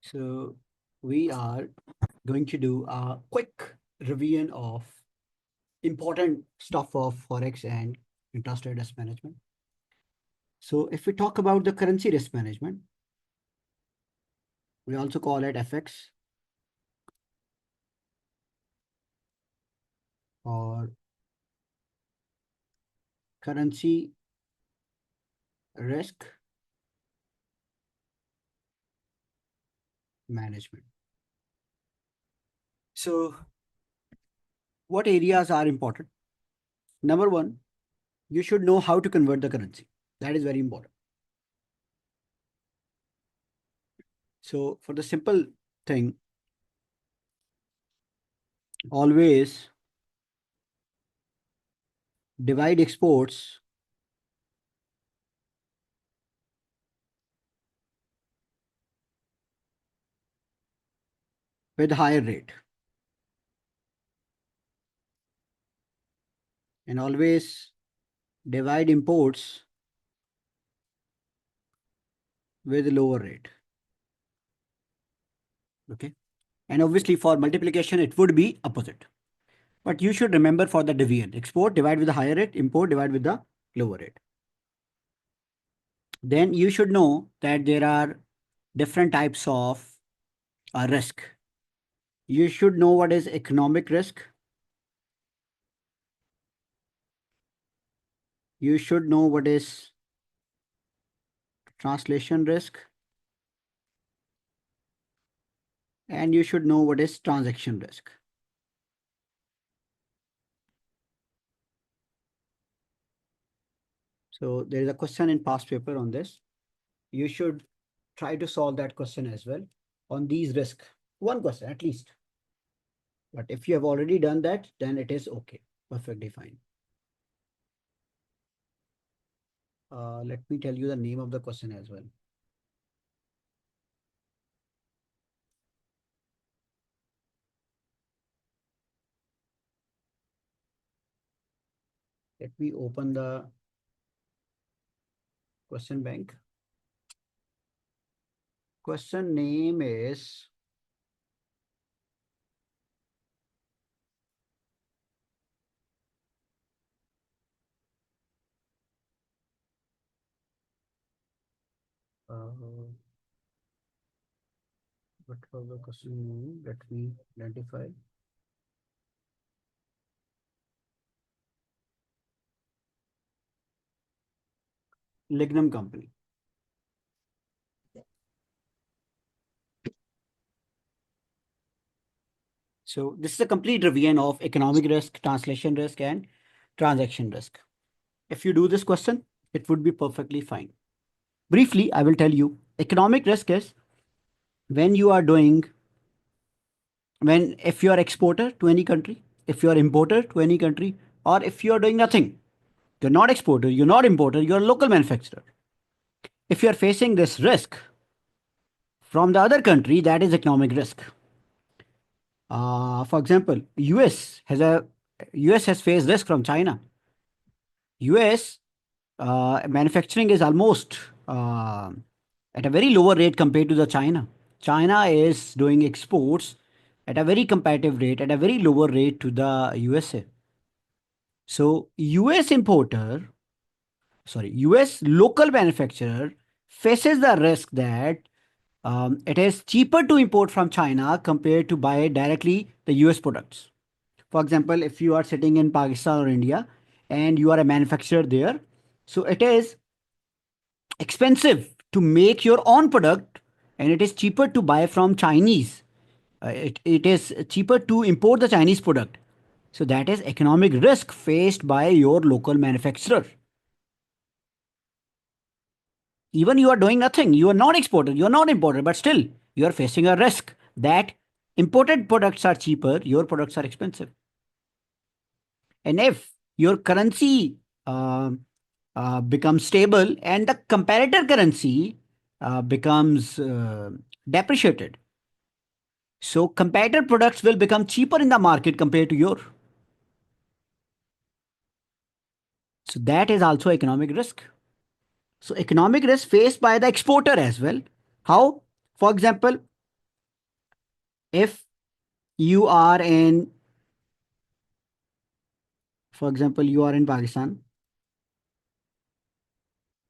So we are going to do a quick revision of important stuff of Forex and interest rate risk management. So if we talk about the currency risk management, we also call it FX or currency risk management. So what areas are important? Number one, you should know how to convert the currency. That is very important. So for the simple thing, always divide exports with higher rate and always divide imports with lower rate. Okay. And obviously for multiplication, it would be opposite. But you should remember for the division, export divide with the higher rate, import divide with the lower rate. Then you should know that there are different types of risk. You should know what is economic risk. You should know what is translation risk. And you should know what is transaction risk. So there is a question in past paper on this. You should try to solve that question as well on these risks. One question at least. But if you have already done that, then it is okay. Perfectly fine. Let me tell you the name of the question as well. Let me open the question bank. Question name is what was the question name? Let me identify. Lignum Company. So this is a complete revision of economic risk, translation risk, and transaction risk. If you do this question, it would be perfectly fine. Briefly, I will tell you economic risk is when you are doing, if you are exporter to any country, if you are importer to any country, or if you are doing nothing, you're not exporter, you're not importer, you're a local manufacturer. If you are facing this risk from the other country, that is economic risk. For example, US has faced risk from China. US manufacturing is almost at a very lower rate compared to the China. China is doing exports at a very competitive rate, at a very lower rate to the USA. So US local manufacturer faces the risk that it is cheaper to import from China compared to buy directly the US products. For example, if you are sitting in Pakistan or India and you are a manufacturer there, so it is expensive to make your own product and it is cheaper to buy from Chinese. It is cheaper to import the Chinese product. So that is economic risk faced by your local manufacturer. Even you are doing nothing, you are not exporter, you are not importer, but still you are facing a risk that imported products are cheaper, your products are expensive. And if your currency becomes stable and the comparator currency becomes depreciated, so competitor products will become cheaper in the market compared to your. So that is also economic risk. So economic risk faced by the exporter as well. How? For example, If you are in, for example, you are in Pakistan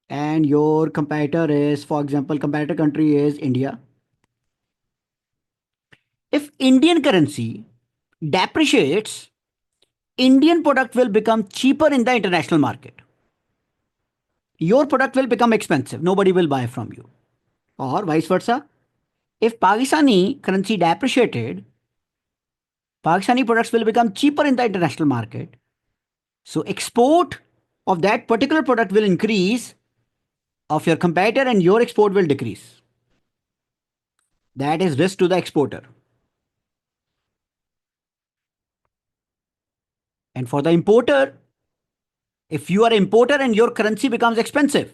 and your competitor is, for example, competitor country is India. If Indian currency depreciates, Indian product will become cheaper in the international market. Your product will become expensive. Nobody will buy from you. Or vice versa. If Pakistani currency depreciated, Pakistani products will become cheaper in the international market. So export of that particular product will increase of your competitor and your export will decrease. That is risk to the exporter. And for the importer, if you are an importer and your currency becomes expensive,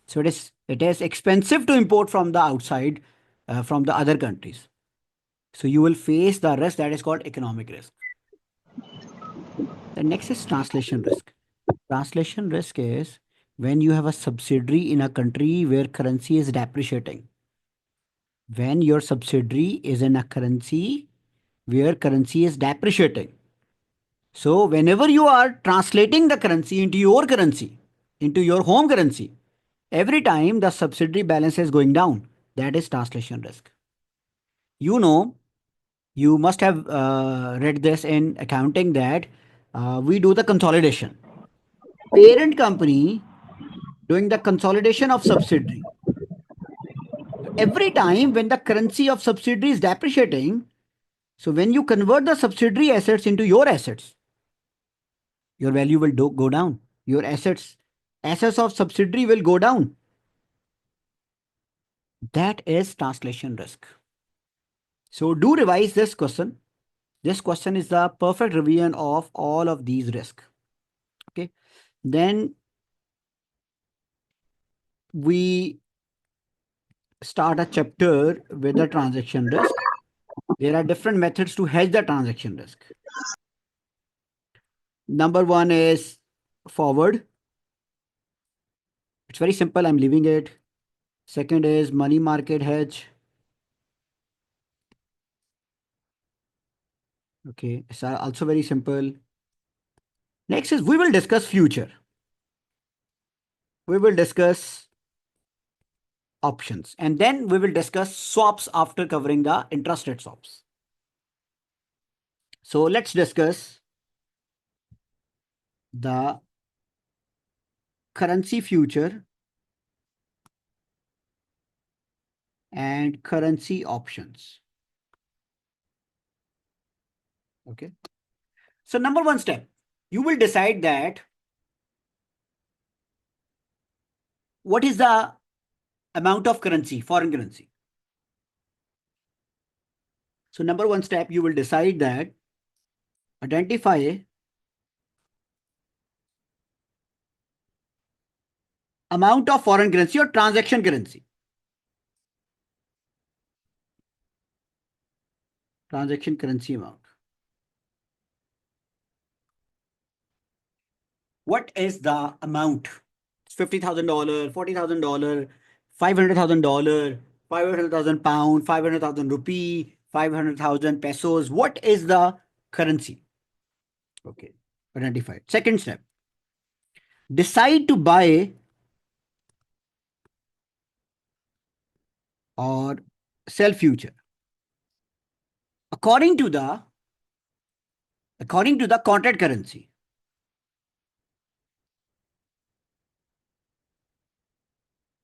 so it is expensive to import from the outside, from the other countries. So you will face the risk that is called economic risk. The next is translation risk. Translation risk is when you have a subsidiary in a country where currency is depreciating. When your subsidiary is in a currency where currency is depreciating. So whenever you are translating the currency, into your home currency, every time the subsidiary balance is going down, that is translation risk. You know, you must have read this in accounting that we do the consolidation. Parent company doing the consolidation of subsidiary. So every time when the currency of subsidiary is depreciating, so when you convert the subsidiary assets into your assets, your value will go down. Your assets of subsidiary will go down. That is translation risk. So do revise this question. This question is the perfect revision of all of these risks. Okay. Then we start a chapter with the transaction risk. There are different methods to hedge the transaction risk. Number one is forward. It's very simple. I'm leaving it. Second is money market hedge. Okay. It's also very simple. Next is we will discuss future. We will discuss options and then we will discuss swaps after covering the interest rate swaps. So let's discuss the currency future and currency options. Okay. So number one step, you will decide that what is the amount of currency, foreign currency. So number one step, you will decide that identify amount of foreign currency or transaction currency. Transaction currency amount. What is the amount? It's $50,000, $40,000, $500,000, 500,000 pound, 500,000 rupee, 500,000 pesos. What is the currency? Okay, identified. Second step, decide to buy or sell future according to the contract currency.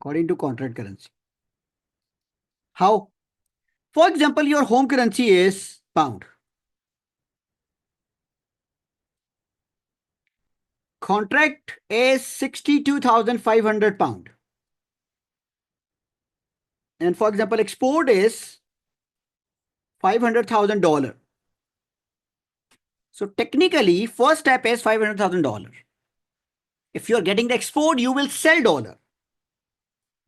According to contract currency. How? For example, your home currency is pound. Contract is 62,500 pound. And for example, export is $500,000. So technically, first step is $500,000. If you're getting the export, you will sell dollar.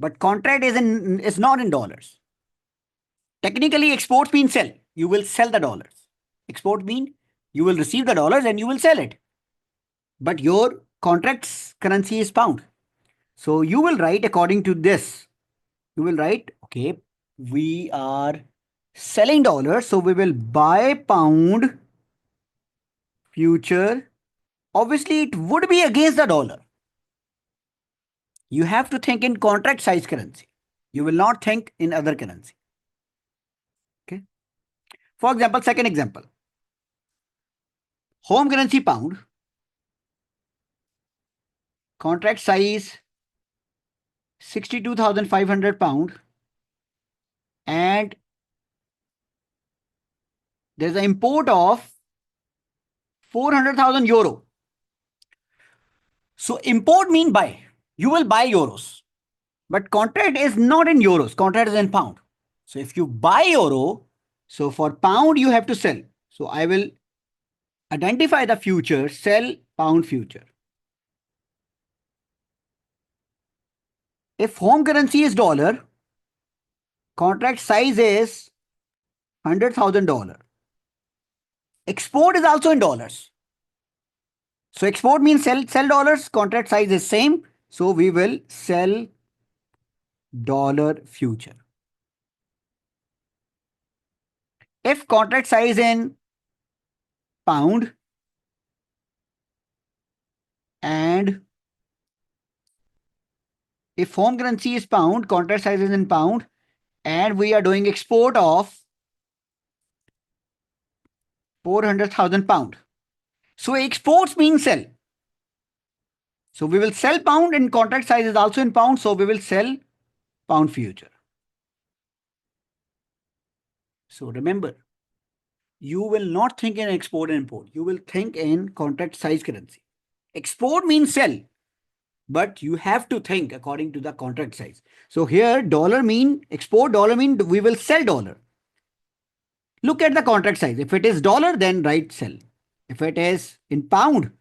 But contract is not in dollars. Technically, export means sell. You will sell the dollars. Export means you will receive the dollars and you will sell it. But your contract's currency is pound. So you will write according to this. You will write, okay, we are selling dollar. So we will buy pound future. Obviously, it would be against the dollar. You have to think in contract size currency. You will not think in other currency. Okay. For example, second example, home currency pound, contract size 62,500 pound, and there's an import of 400,000 euro. So import mean buy. You will buy euros, but contract is not in euros. Contract is in pound. So if you buy euro, so for pound you have to sell. So I will identify the future, sell pound future. If home currency is dollar, contract size is $100,000. Export is also in dollars. So export means sell dollars, contract size is same. So we will sell dollar future. If contract size in pound and if home currency is pound, contract size is in pound, and we are doing export of 400,000 pound. So exports means sell. So we will sell pound and contract size is also in pound. So we will sell pound future. So remember, you will not think in export and import. You will think in contract size currency. Export means sell, but you have to think according to the contract size. So here dollar mean export, dollar mean we will sell dollar. Look at the contract size. If it is dollar, then write sell. If it is in pound,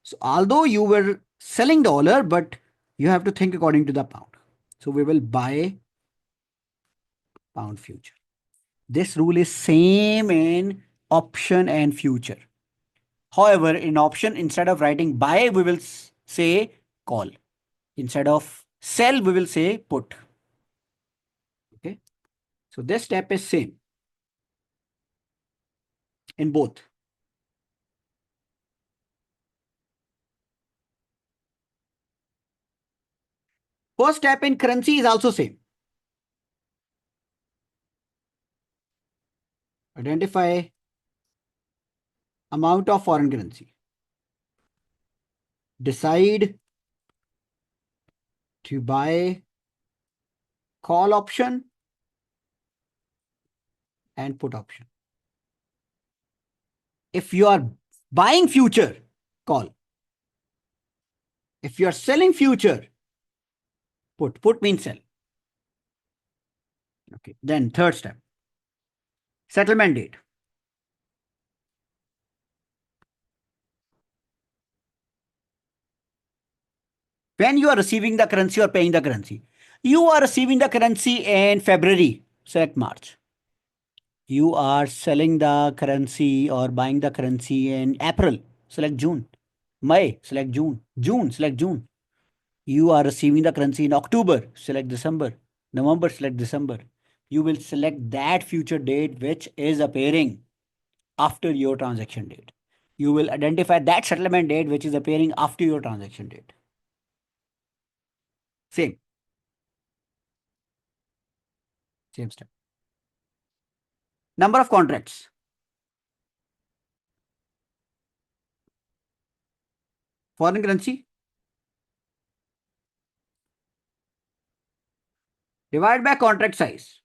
so although you were selling dollar, but you have to think according to the pound. So we will buy pound future. This rule is same in option and future. However, in option, instead of writing buy, we will say call. Instead of sell, we will say put. Okay. So this step is same in both. First step in currency is also same. Identify amount of foreign currency. Decide to buy call option and put option. If you are buying future, call. If you are selling future, put. Put means sell. Okay. Then third step, settlement date. When you are receiving the currency or paying the currency, you are receiving the currency in February, select March. You are selling the currency or buying the currency in April, select June. May, select June. June, select June. You are receiving the currency in October, select December. November, select December. You will select that future date which is appearing after your transaction date. You will identify that settlement date which is appearing after your transaction date. Same. Same step. Number of contracts. Foreign currency. Divide by contract size.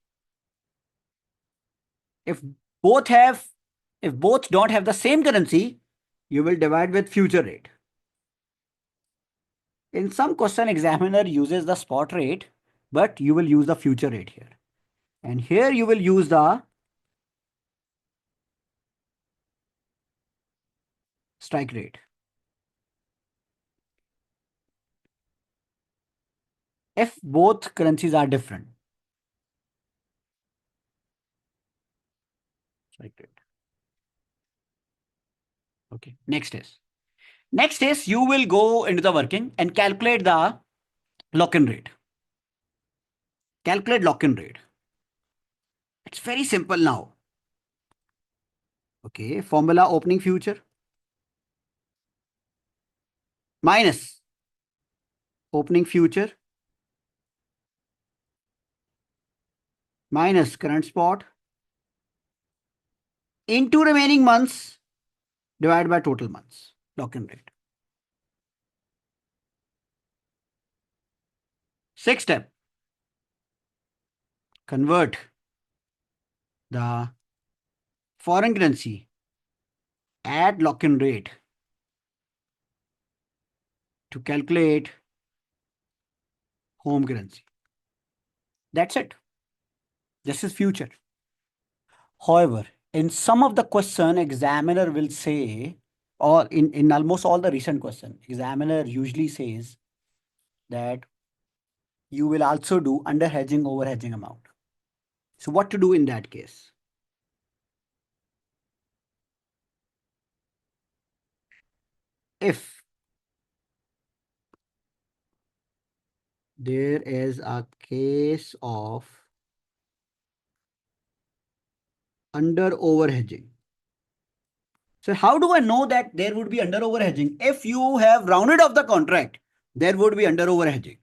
If both have, if both don't have the same currency, you will divide with future rate. In some question, examiner uses the spot rate, but you will use the future rate here. And here you will use the strike rate. If both currencies are different. Strike rate. Okay. Next is you will go into the working and calculate the lock-in rate. Calculate lock-in rate. It's very simple now. Okay, formula opening future minus opening future minus current spot into remaining months divided by total months. Lock-in rate. Sixth step, convert the foreign currency at lock-in rate to calculate home currency. That's it. This is future. However, in some of the question, examiner will say, or in almost all the recent question, examiner usually says that you will also do under hedging, over hedging amount. So what to do in that case? If there is a case of under over hedging. So how do I know that there would be under over hedging? If you have rounded off the contract, there would be under over hedging.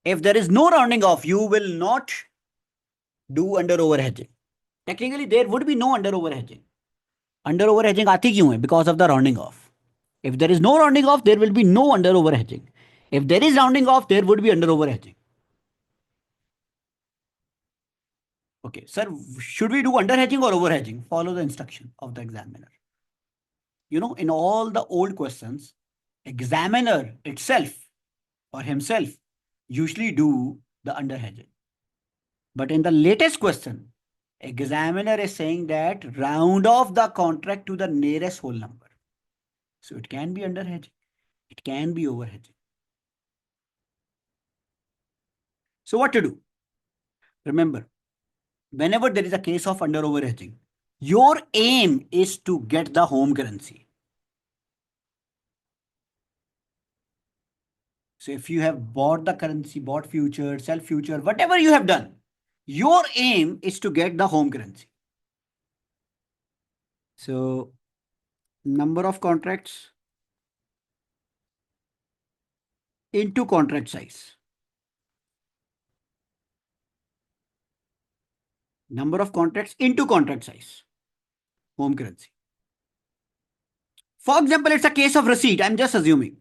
If there is no rounding off, you will not do under over hedging. Technically, there would be no under over hedging. Under over hedging आती क्यों है? Because of the rounding off. If there is no rounding off, there will be no under over hedging. If there is rounding off, there would be under over hedging. Okay, sir, should we do under hedging or over hedging? Follow the instruction of the examiner. You know, in all the old questions, examiner itself or himself usually do the under hedging. But in the latest question, examiner is saying that round off the contract to the nearest whole number. So it can be under hedging. It can be over hedging. So what to do? Remember, whenever there is a case of under over hedging, your aim is to get the home currency. So if you have bought the currency, bought future, sell future, whatever you have done, your aim is to get the home currency. So number of contracts into contract size. Number of contracts into contract size. Home currency. For example, it's a case of receipt. I'm just assuming.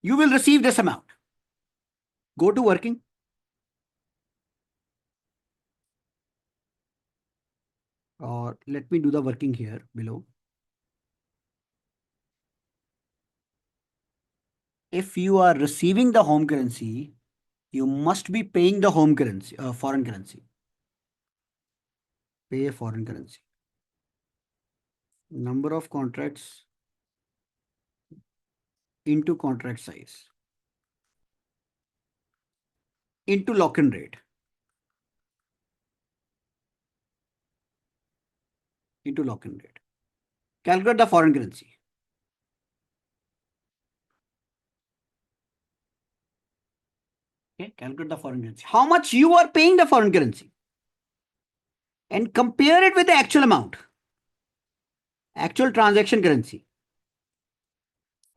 You will receive this amount. Go to working. Or let me do the working here below. If you are receiving the home currency, you must be paying the home currency, foreign currency. Pay a foreign currency. Number of contracts into contract size. Into lock-in rate. Into lock-in rate. Calculate the foreign currency. Okay, calculate the foreign currency. How much you are paying the foreign currency? And compare it with the actual amount. Actual transaction currency.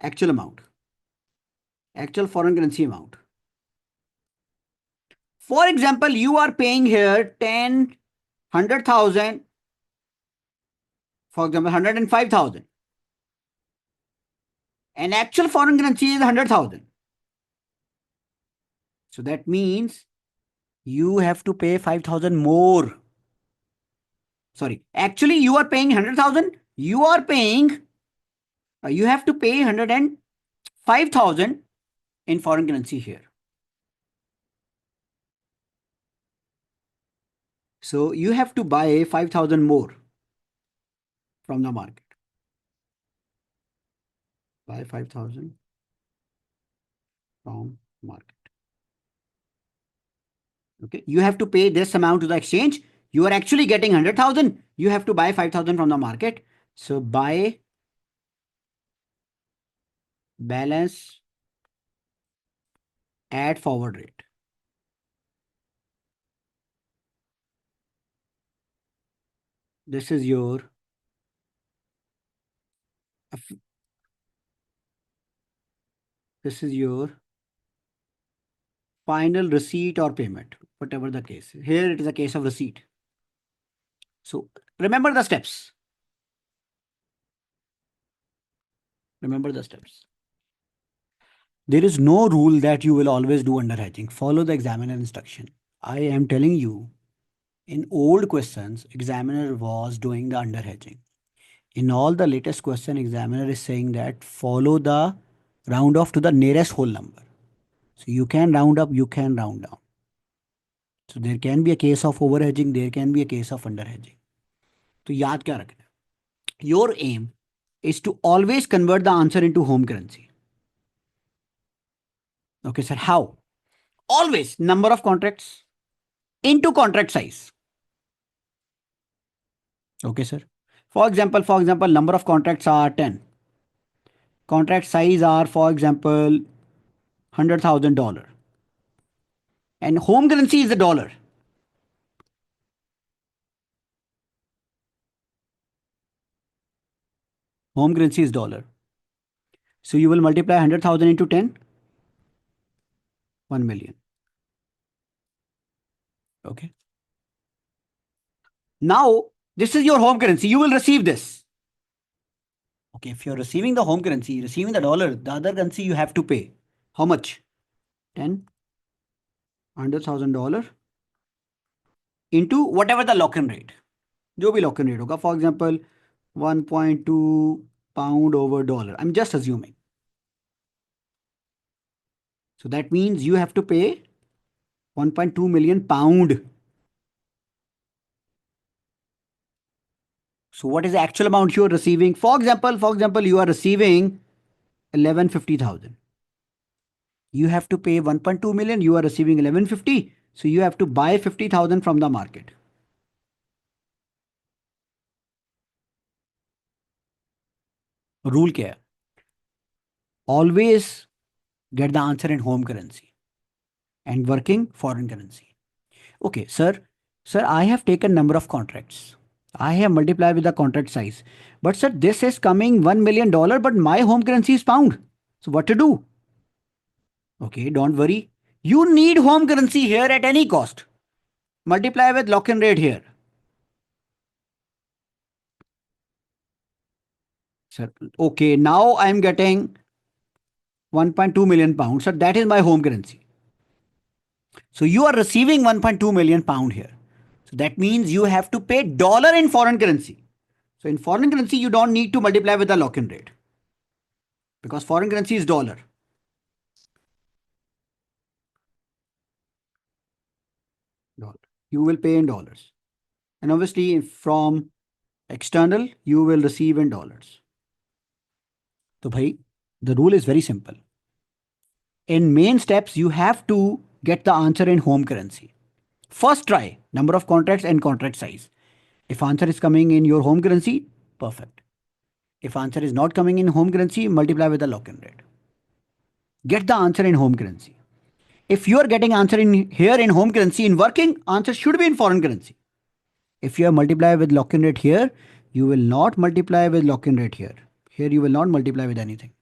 Actual amount. Actual foreign currency amount. For example, you are paying here 10, 100,000, for example, 105,000. And actual foreign currency is 100,000. So that means you have to pay 5,000 more. Sorry, actually you are paying 100,000. You are paying, you have to pay 105,000 in foreign currency here. So you have to buy 5,000 more from the market. Buy 5,000 from market. Okay, you have to pay this amount to the exchange. You are actually getting 100,000. You have to buy 5,000 from the market. So buy balance at forward rate. This is your this is your final receipt or payment, whatever the case. Here it is a case of receipt. So remember the steps. Remember the steps. There is no rule that you will always do under hedging. Follow the examiner instruction. I am telling you, in old questions, examiner was doing the under hedging. In all the latest question, examiner is saying that follow the round off to the nearest whole number. So you can round up, you can round down. So there can be a case of over hedging, there can be a case of under hedging. तो याद क्या रखना है? Your aim is to always convert the answer into home currency. Okay, sir. How? Always number of contracts into contract size. Okay, sir. For example, number of contracts are 10. Contract size are, for example, $100,000. And home currency is the dollar. Home currency is dollar. So you will multiply 100,000 into 10, 1 million. Okay. Now, this is your home currency. You will receive this. Okay, if you're receiving the home currency, receiving the dollar, the other currency you have to pay. How much? 10, $100,000 into whatever the lock-in rate. जो भी lock-in rate होगा. For example, 1.2 pound over dollar. I'm just assuming. So that means you have to pay 1.2 million pound. So what is the actual amount you are receiving? For example, you are receiving 1150,000. You have to pay 1.2 million. You are receiving 1150. So you have to buy 50,000 from the market. Rule क्या है? Always get the answer in home currency and working foreign currency. Okay, sir, I have taken number of contracts. I have multiplied with the contract size. But sir, this is coming $1 million, but my home currency is pound. So what to do? Okay, don't worry. You need home currency here at any cost. Multiply with lock-in rate here. Sir, okay, now I am getting 1.2 million pounds. Sir, that is my home currency. So you are receiving 1.2 million pound here. So that means you have to pay dollar in foreign currency. So in foreign currency, you don't need to multiply with the lock-in rate because foreign currency is dollar. Dollar. You will pay in dollars. And obviously from external, you will receive in dollars. So bhai, the rule is very simple. In main steps, you have to get the answer in home currency. First try, number of contracts and contract size. If answer is coming in your home currency, perfect. If answer is not coming in home currency, multiply with the lock-in rate. Get the answer in home currency. If you are getting answer in here in home currency in working, answer should be in foreign currency. If you have multiply with lock-in rate here, you will not multiply with lock-in rate here. Here you will not multiply with anything.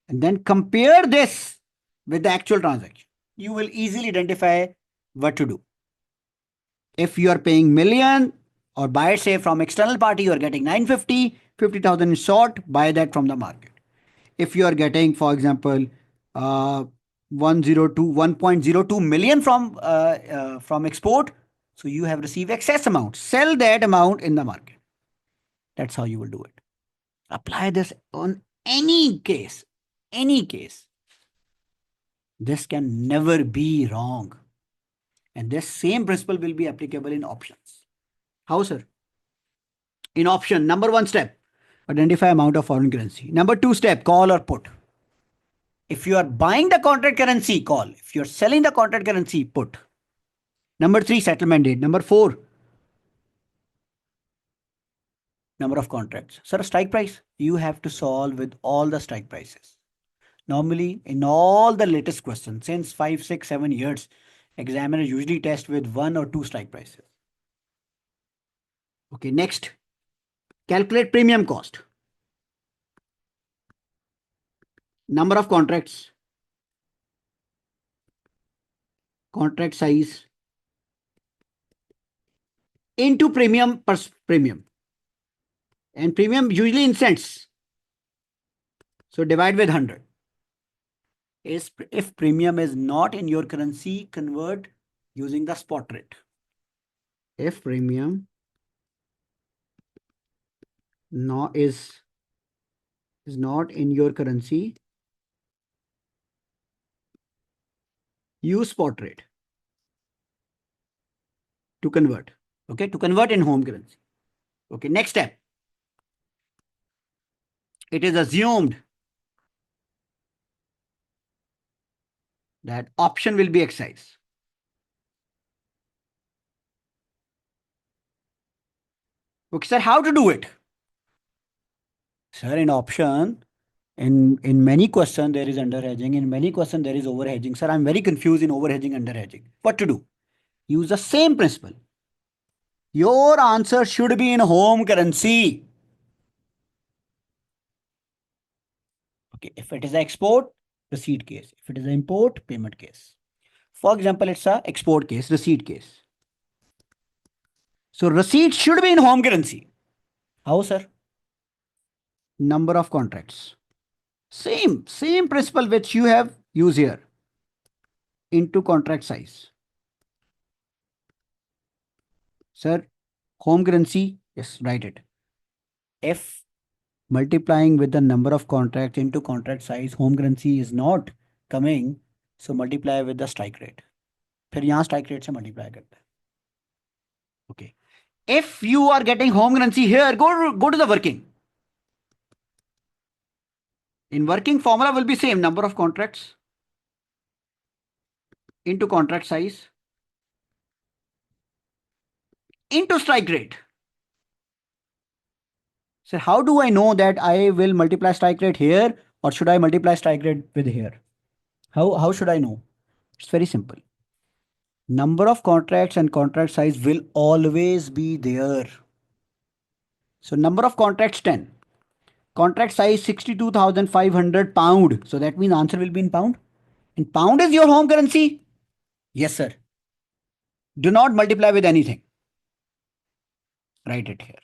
And then compare this with the actual transaction. You will easily identify what to do. If you are paying million or buy it say from external party, you are getting 950, 50,000 is short, buy that from the market. If you are getting, for example, 1.02 million from export, so you have received excess amount. Sell that amount in the market. That's how you will do it. Apply this on any case. Any case. This can never be wrong. And this same principle will be applicable in options. How, sir? In option, number one step, identify amount of foreign currency. Number two step, call or put. If you are buying the contract currency, call. If you're selling the contract currency, put. Number three, settlement date. Number four, number of contracts. Sir, strike price, you have to solve with all the strike prices. Normally, in all the latest questions, since 5, 6, 7 years, examiner usually test with one or two strike prices. Okay, next, calculate premium cost. Number of contracts, contract size into premium per premium. And premium usually in cents. So divide with 100. If premium is not in your currency, convert using the spot rate. If premium no is not in your currency, use spot rate to convert. Okay, to convert in home currency. Okay, next step. It is assumed that option will be excise. Okay, sir, how to do it? Sir, in option, in many questions there is under hedging. In many questions there is over hedging. Sir, I'm very confused in over hedging, under hedging. What to do? Use the same principle. Your answer should be in home currency. Okay, if it is an export, receipt case. If it is an import, payment case. For example, it's a export case, receipt case. So receipt should be in home currency. How, sir? Number of contracts. Same principle which you have used here. Into contract size. Sir, home currency, yes, write it. If multiplying with the number of contracts into contract size, home currency is not coming, so multiply with the strike rate. फिर यहाँ strike rate से multiply करते हैं. Okay. If you are getting home currency here, go to the working. In working, formula will be same. Number of contracts into contract size into strike rate. So how do I know that I will multiply strike rate here, or should I multiply strike rate with here? How should I know? It's very simple. Number of contracts and contract size will always be there. So number of contracts 10. Contract size 62,500 pound. So that means answer will be in pound. And pound is your home currency? Yes, sir. Do not multiply with anything. Write it here.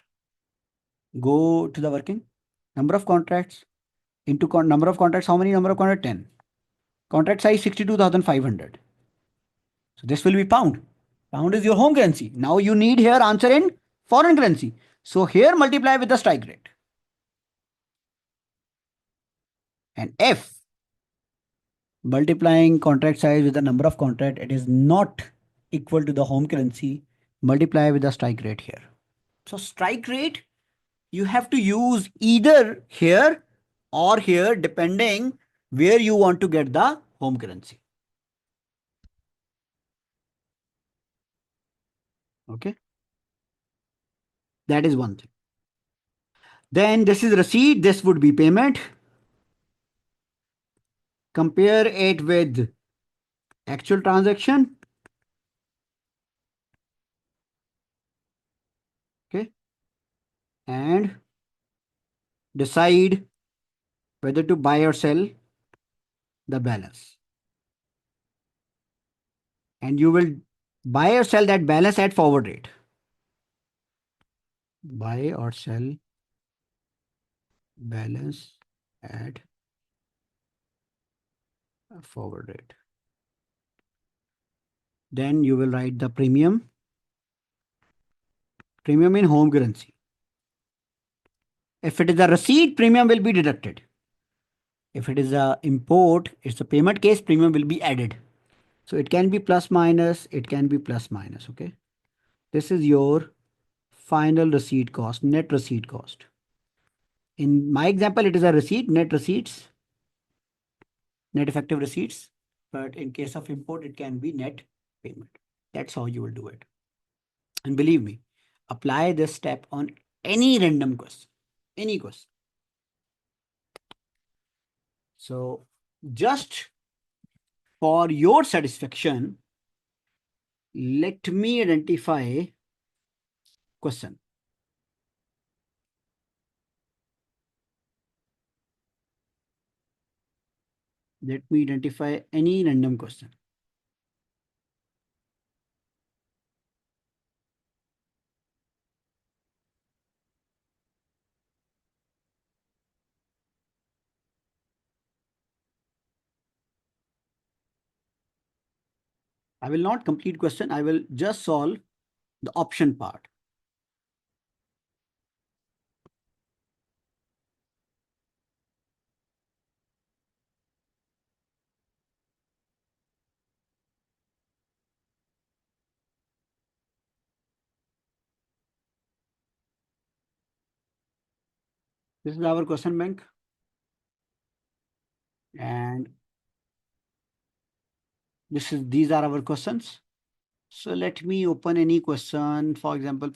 Go to the working. Number of contracts into number of contracts. How many number of contracts? 10. Contract size 62,500. So this will be pound. Pound is your home currency. Now you need here answer in foreign currency. So here multiply with the strike rate. And if multiplying contract size with the number of contract, it is not equal to the home currency, multiply with the strike rate here. So strike rate, you have to use either here or here, depending where you want to get the home currency. Okay. That is one thing. Then this is receipt. This would be payment. Compare it with actual transaction. Okay. And decide whether to buy or sell the balance. And you will buy or sell that balance at forward rate. Buy or sell balance at a forward rate. Then you will write the premium. Premium in home currency. If it is a receipt, premium will be deducted. If it is a import, it's a payment case, premium will be added. So it can be plus minus, it can be plus minus, okay? This is your final receipt cost, net receipt cost. In my example, it is a receipt, net receipts, net effective receipts. But in case of import, it can be net payment. That's how you will do it. And believe me, apply this step on any random question, any question. So just for your satisfaction, let me identify question. Let me identify any random question. I will not complete question. I will just solve the option part. This is our question bank. And these are our questions. So let me open any question. For example,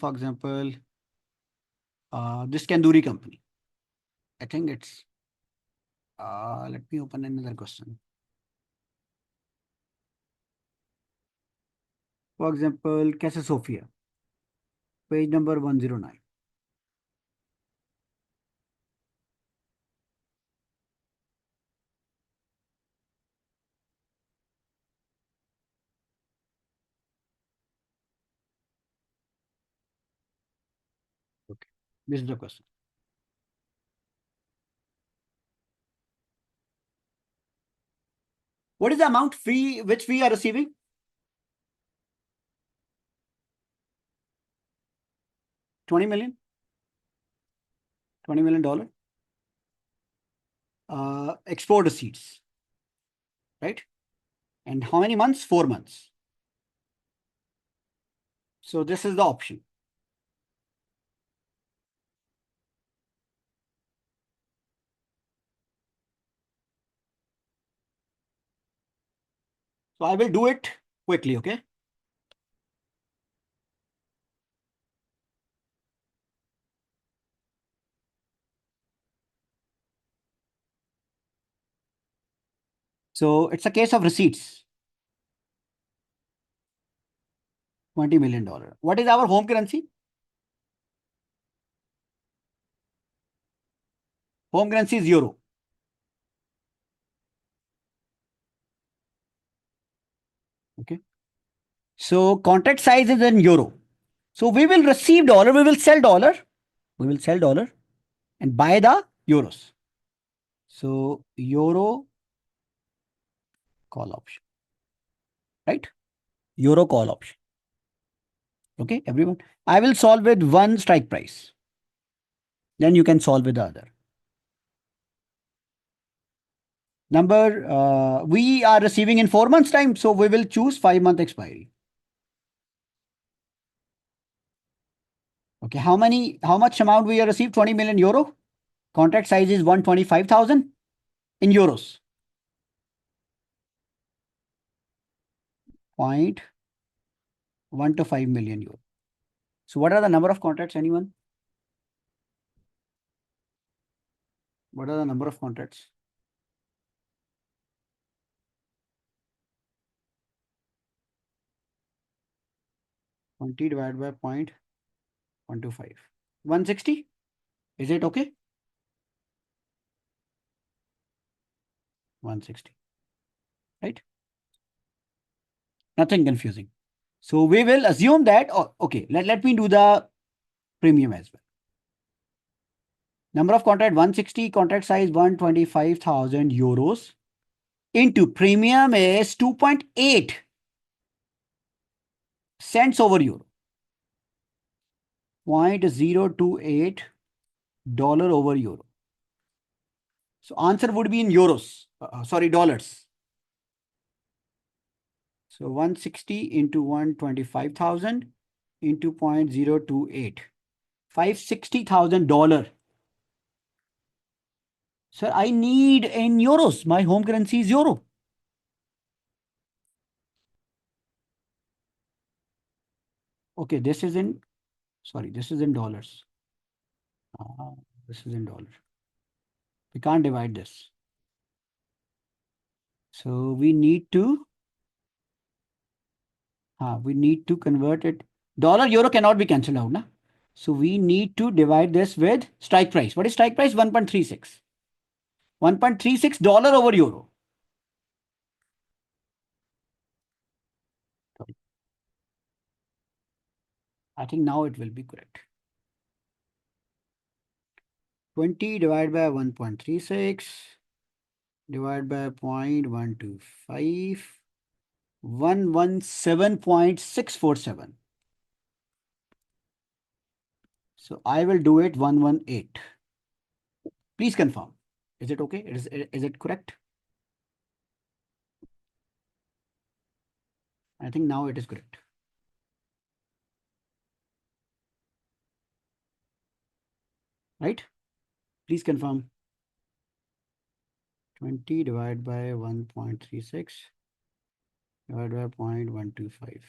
this Kanduri company. I think it's, let me open another question. For example, Casa Sofia, page number 109. Okay. This is the question. What is the amount fee which we are receiving? 20 million? $20 million? Export receipts, right? And how many months? 4 months. So this is the option. So I will do it quickly, okay? So it's a case of receipts. $20 million. What is our home currency? Home currency is euro. Okay. So contract size is in euro. So we will receive dollar, we will sell dollar. We will sell dollar and buy the euros. So euro call option, right? Euro call option. Okay, everyone. I will solve with one strike price. Then you can solve with the other. We are receiving in 4 months time. So we will choose 5-month expiry. Okay, how much amount we have received? 20 million euro. Contract size is 125,000 in euros. 0.125 million euro. So what are the number of contracts, anyone? What are the number of contracts? 20 divided by 0.125. 160? Is it okay? 160. Right? Nothing confusing. So we will assume that, oh, okay, let me do the premium as well. Number of contract 160, contract size 125,000 euros into premium is 2.8 cents over euro. 0.028 dollar over euro. So answer would be in euros, sorry, dollars. So 160 into 125,000 into 0.028. $560,000. Sir, I need in euros. My home currency is euro. Okay, this is in, sorry, this is in dollars. This is in dollar. We can't divide this. So we need to convert it. Dollar euro cannot be cancelled out. Na? So we need to divide this with strike price. What is strike price? 1.36. $1.36 over euro. I think now it will be correct. 20 divided by 1.36 divided by 0.125, 117.647. So I will do it 118. Please confirm. Is it okay? Is it correct? I think now it is correct. Right? Please confirm. 20 divided by 1.36 divided by 0.125.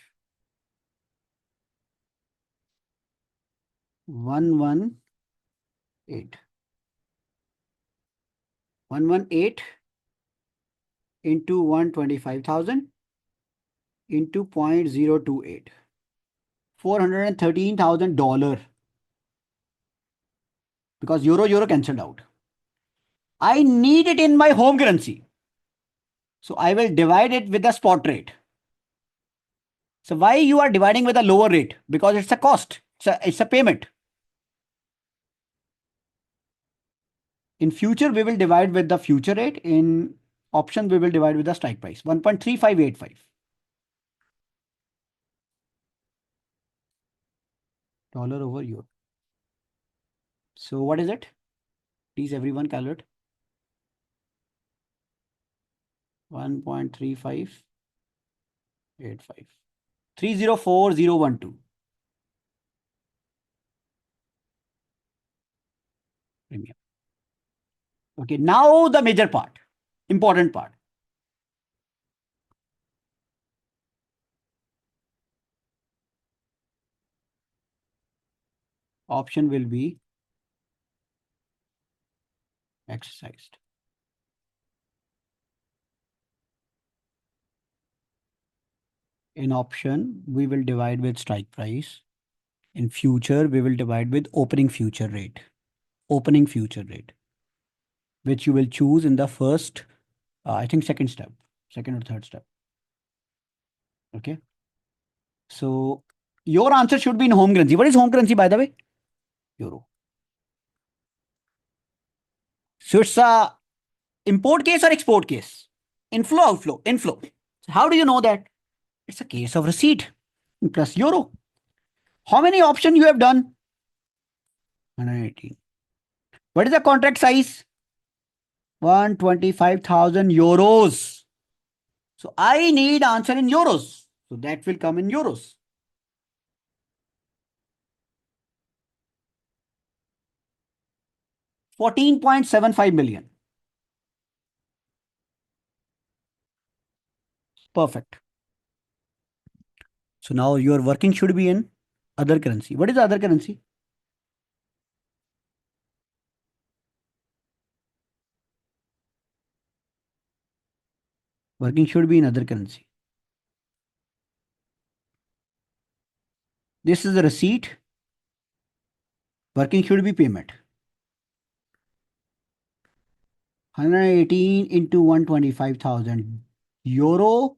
118. 118 into 125,000 into 0.028. $413,000 because euro cancelled out. I need it in my home currency. So I will divide it with the spot rate. So why you are dividing with a lower rate? Because it's a cost. It's a payment. In future, we will divide with the future rate. In option, we will divide with the strike price. 1.3585. Dollar over euro. So what is it? Please everyone calculate. 1.3585. 304012. Premium. Okay, now the major part. Important part. Option will be exercised. In option, we will divide with strike price. In future, we will divide with opening future rate. Opening future rate, which you will choose in the first, I think second step, second or third step. Okay. So your answer should be in home currency. What is home currency, by the way? Euro. So it's a import case or export case? Inflow, outflow, inflow. So how do you know that? It's a case of receipt plus euro. How many options you have done? 118. What is the contract size? 125,000 euros. So I need answer in euros. So that will come in euros. 14.75 million. Perfect. So now your working should be in other currency. What is the other currency? Working should be in other currency. This is the receipt. Working should be payment. 118 into 125,000 euro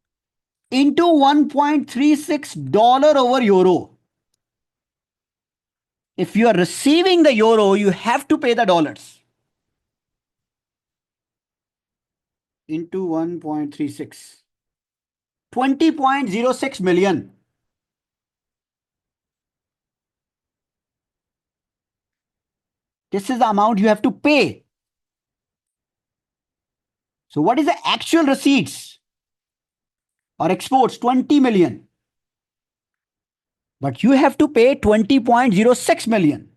into $1.36 over euro. If you are receiving the euro, you have to pay the dollars. Into 1.36. 20.06 million. This is the amount you have to pay. So what is the actual receipts or exports? 20 million. But you have to pay 20.06 million.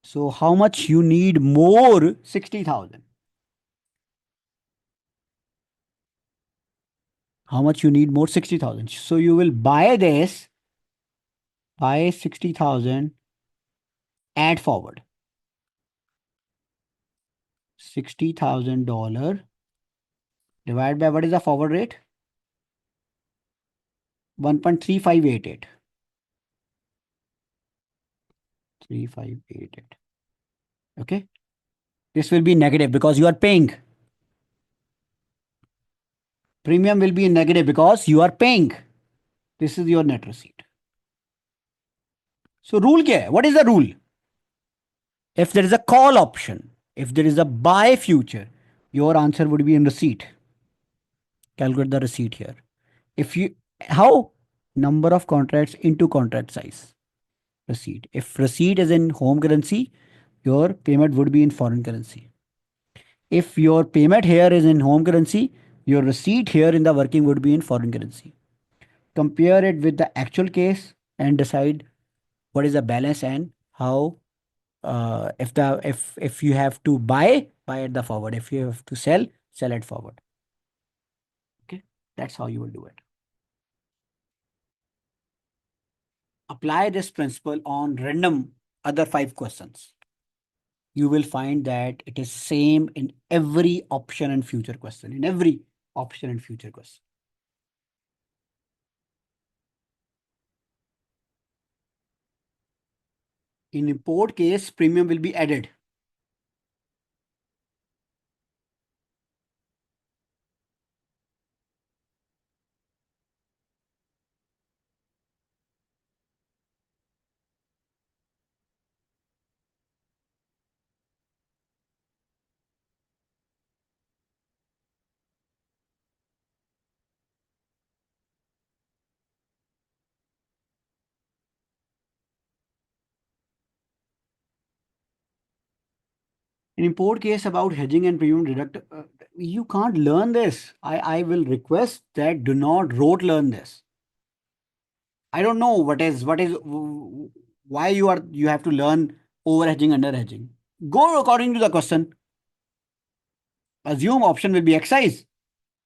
So how much you need more? 60,000. How much you need more? 60,000. So you will buy this, buy 60,000, add forward. $60,000 divided by what is the forward rate? 1.3588. 3588. Okay. This will be negative because you are paying. Premium will be negative because you are paying. This is your net receipt. So rule क्या है? What is the rule? If there is a call option, if there is a buy future, your answer would be in receipt. Calculate the receipt here. If you how number of contracts into contract size receipt. If receipt is in home currency, your payment would be in foreign currency. If your payment here is in home currency, your receipt here in the working would be in foreign currency. Compare it with the actual case and decide what is the balance and how if you have to buy at the forward. If you have to sell it forward. Okay, that's how you will do it. Apply this principle on random other 5 questions. You will find that it is same in every option and future question. In every option and future question. In import case, premium will be added. In import case about hedging and premium deduct, you can't learn this. I will request that do not rote learn this. I don't know why you have to learn over hedging, under hedging. Go according to the question. Assume option will be X size.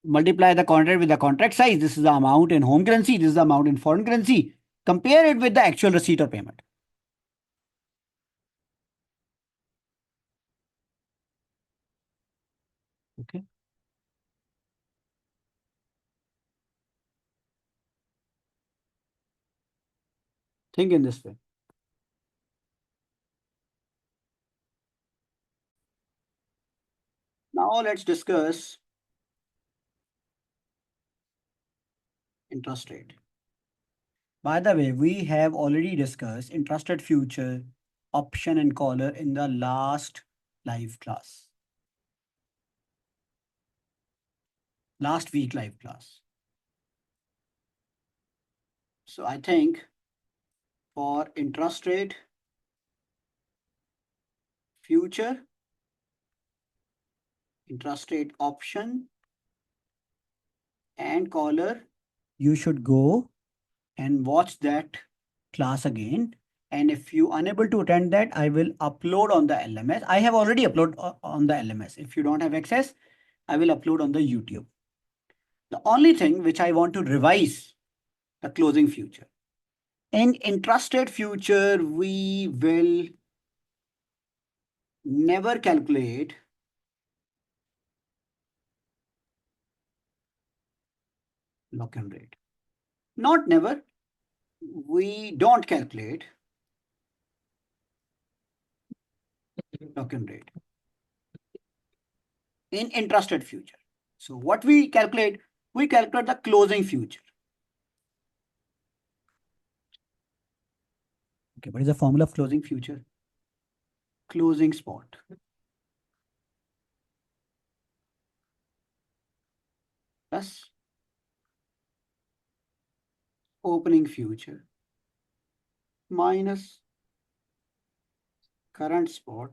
Multiply the contract with the contract size. This is the amount in home currency. This is the amount in foreign currency. Compare it with the actual receipt or payment. Okay. Think in this way. Now let's discuss interest rate. By the way, we have already discussed interest rate future, option and collar in the last live class. Last week live class. So I think for interest rate future, interest rate option and collar, you should go and watch that class again. And if you unable to attend that, I will upload on the LMS. I have already uploaded on the LMS. If you don't have access, I will upload on the YouTube. The only thing which I want to revise, the closing future. In interest rate future, we will never calculate lock-in rate. Not never. We don't calculate lock-in rate in interest rate future. So what we calculate the closing future. Okay, what is the formula of closing future? Closing spot plus opening future minus current spot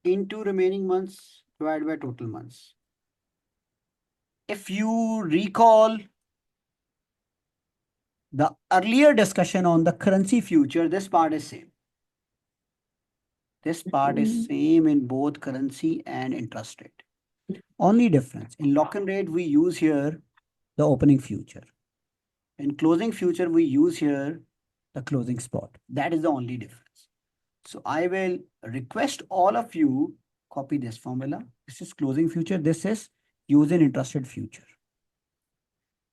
into remaining months divided by total months. If you recall the earlier discussion on the currency future, this part is same. This part is same in both currency and interest rate. Only difference in lock-in rate, we use here the opening future. In closing future, we use here the closing spot. That is the only difference. So I will request all of you copy this formula. This is closing future. This is using interest rate future.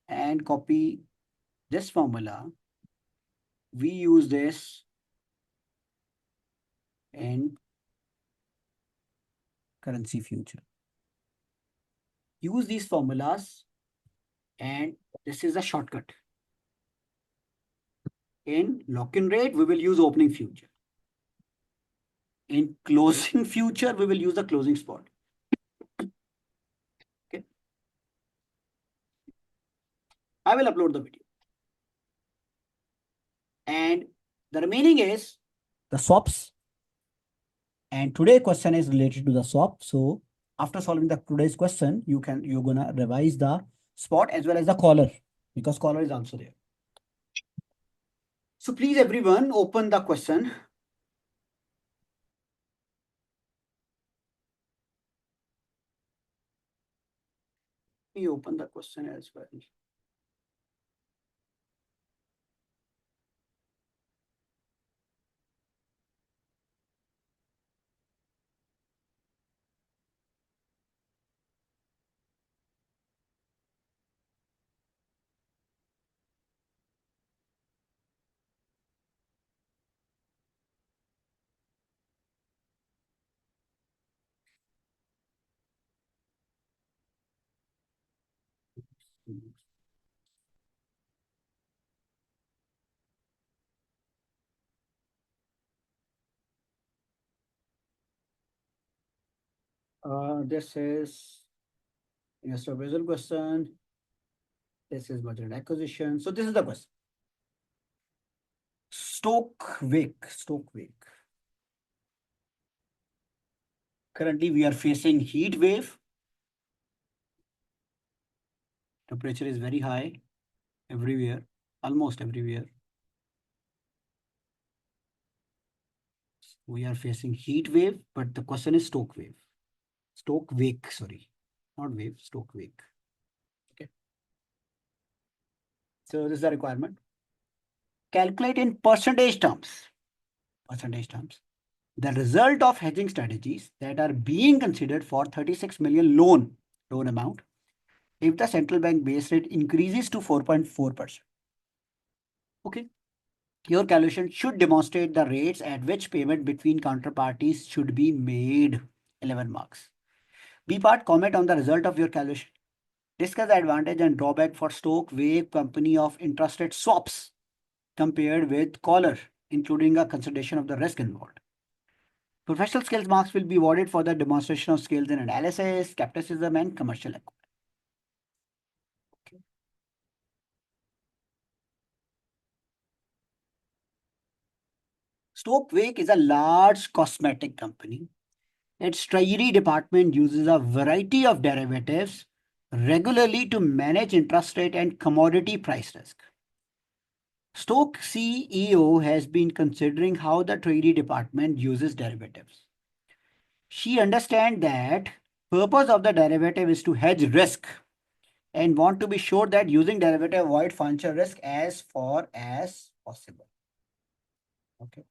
And copy this formula. We use this in currency future. Use these formulas and this is a shortcut. In lock-in rate, we will use opening future. In closing future, we will use the closing spot. Okay. I will upload the video. And the remaining is the swaps. And today's question is related to the swap. So after solving the today's question, you're gonna revise the spot as well as the collar, because collar is also there. So please everyone open the question. We open the question as well. This is investor appraisal question. This is budget acquisition. So this is the question. Stoke Wake. Currently, we are facing heat wave. Temperature is very high everywhere, almost everywhere. We are facing heat wave, but the question is Stoke wave. Stoke Wake, sorry, not wave, Stoke Wake. Okay. So this is the requirement. Calculate in percentage terms. The result of hedging strategies that are being considered for 36 million loan amount if the central bank base rate increases to 4.4%. Okay. Your calculation should demonstrate the rates at which payment between counterparties should be made. 11 marks. B part, comment on the result of your calculation. Discuss the advantage and drawback for Stoke Wave company of interest rate swaps compared with collar, including a consideration of the risk involved. Professional skills marks will be awarded for the demonstration of skills in analysis, skepticism, and commercial acumen. Okay. Stoke Wake is a large cosmetic company. Its treasury department uses a variety of derivatives regularly to manage interest rate and commodity price risk. Stoke CEO has been considering how the treasury department uses derivatives. She understands that purpose of the derivative is to hedge risk and want to be sure that using derivative avoid financial risk as far as possible. Okay.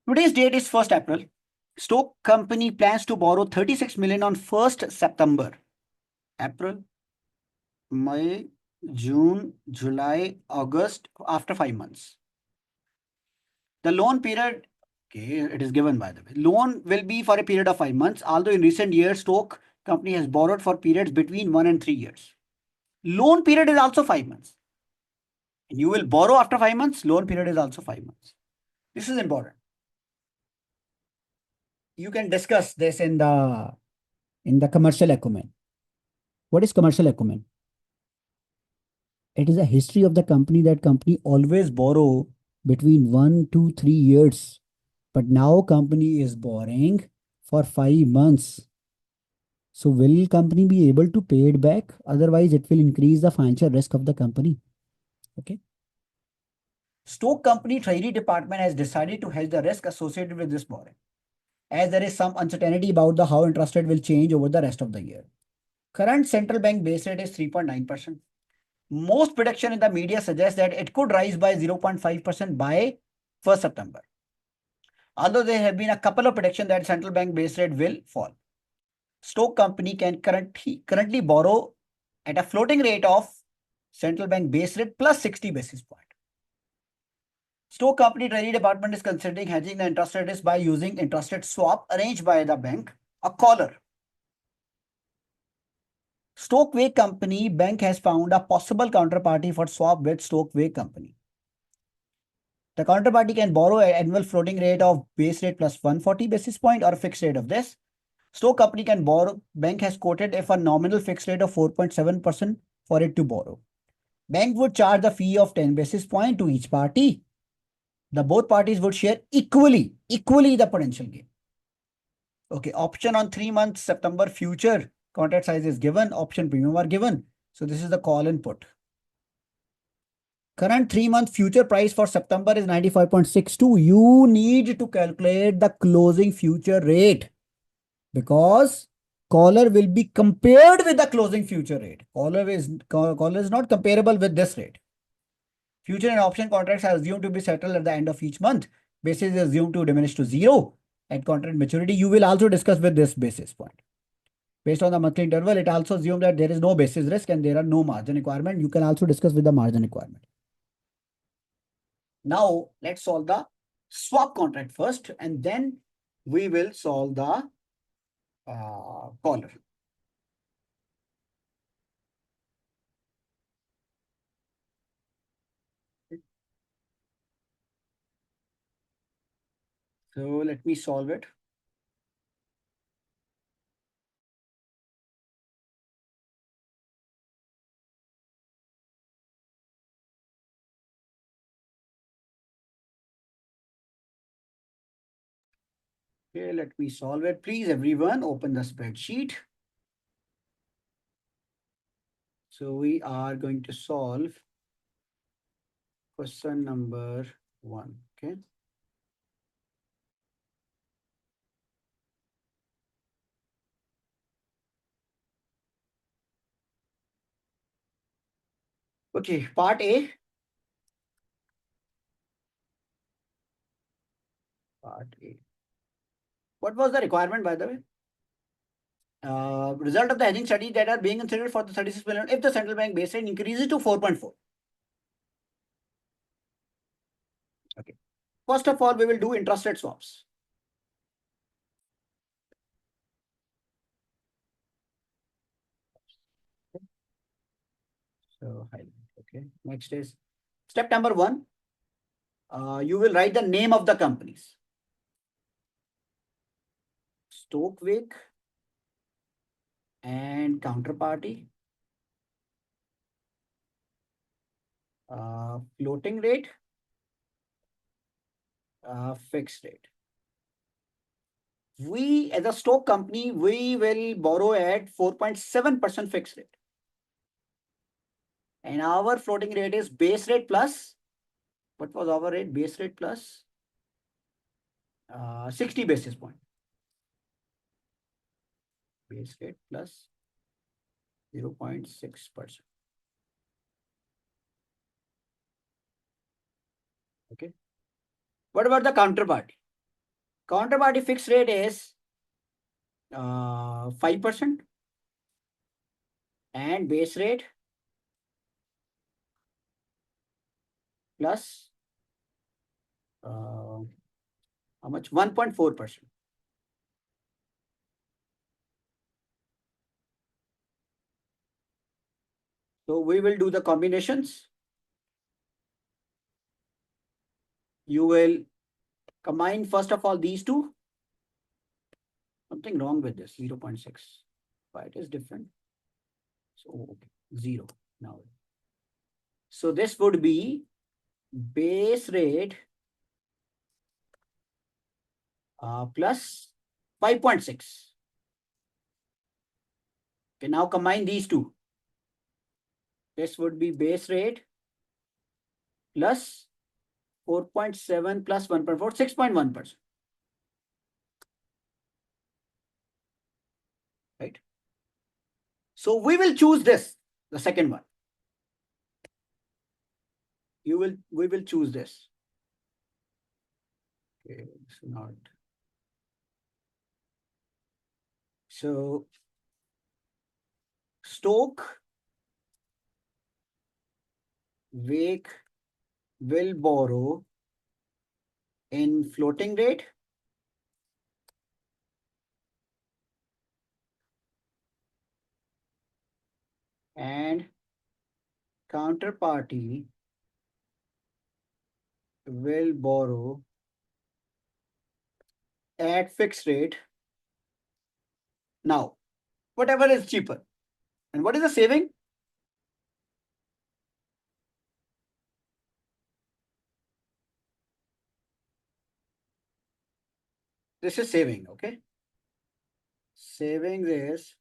Today's date is 1st April. Stoke company plans to borrow 36 million on 1st September. April, May, June, July, August, after 5 months. The loan period, okay, it is given by the way. Loan will be for a period of 5 months, although in recent years, Stoke company has borrowed for periods between 1 and 3 years. Loan period is also 5 months. And you will borrow after 5 months, loan period is also 5 months. This is important. You can discuss this in the commercial acumen. What is commercial acumen? It is a history of the company that company always borrow between 1 to 3 years. But now company is borrowing for 5 months. So will company be able to pay it back? Otherwise, it will increase the financial risk of the company. Okay. Stoke company treasury department has decided to hedge the risk associated with this borrowing, as there is some uncertainty about the how interest rate will change over the rest of the year. Current central bank base rate is 3.9%. Most prediction in the media suggests that it could rise by 0.5% by 1st September. Although there have been a couple of predictions that central bank base rate will fall. Stoke company can currently borrow at a floating rate of central bank base rate plus 60 basis point. Stoke company treasury department is considering hedging the interest rate risk by using interest rate swap arranged by the bank A caller. Stoke Wake Company Bank has found a possible counterparty for swap with Stoke Wake Company. The counterparty can borrow an annual floating rate of base rate plus 140 basis point or a fixed rate of this. Stoke Company can borrow. Bank has quoted if a nominal fixed rate of 4.7% for it to borrow. Bank would charge a fee of 10 basis point to each party. The both parties would share equally the potential gain. Okay, option on 3 months September future contract size is given, option premium are given. So this is the call and put. Current 3-month future price for September is 95.62. You need to calculate the closing future rate because caller will be compared with the closing future rate. Caller is not comparable with this rate. Future and option contracts are assumed to be settled at the end of each month. Basis is assumed to diminish to zero at contract maturity. You will also discuss with this basis point. Based on the monthly interval, it also assumes that there is no basis risk and there are no margin requirement. You can also discuss with the margin requirement. Now, let's solve the swap contract first, and then we will solve the caller. So let me solve it. Okay, let me solve it. Please, everyone, open the spreadsheet. So we are going to solve question number 1. Okay. Okay, part A. Part A. What was the requirement, by the way? Result of the hedging study that are being considered for the 36 million if the central bank base rate increases to 4.4. Okay. First of all, we will do interest rate swaps. So highlight. Okay. Next is step number 1. You will write the name of the companies. Stoke Wake and counterparty. Floating rate. Fixed rate. We, as a Stoke company, we will borrow at 4.7% fixed rate. And our floating rate is base rate plus, what was our rate? Base rate plus 60 basis point. Base rate plus 0.6%. Okay. What about the counterparty? Counterparty fixed rate is 5% and base rate plus how much? 1.4%. So we will do the combinations. You will combine first of all these two. Something wrong with this 0.6. Why it is different? So okay, 0 now. So this would be base rate plus 5.6. Okay, now combine these two. This would be base rate plus 4.7 plus 1.4, 6.1%. Right? So we will choose this, the second one. We will choose this. Okay, it's not. So Stoke Wake will borrow in floating rate and counterparty will borrow at fixed rate. Now, whatever is cheaper. And what is the saving? This is saving, okay? Savings is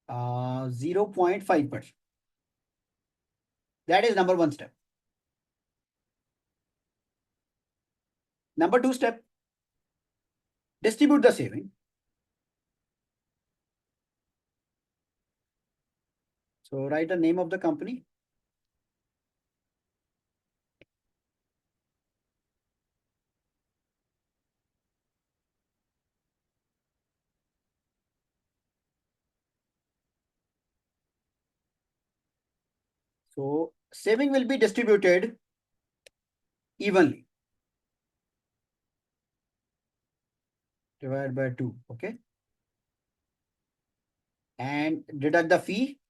0.5%. That is number one step. Number two step, distribute the saving. So write the name of the company. So saving will be distributed evenly. Divided by 2, okay? And deduct the fee.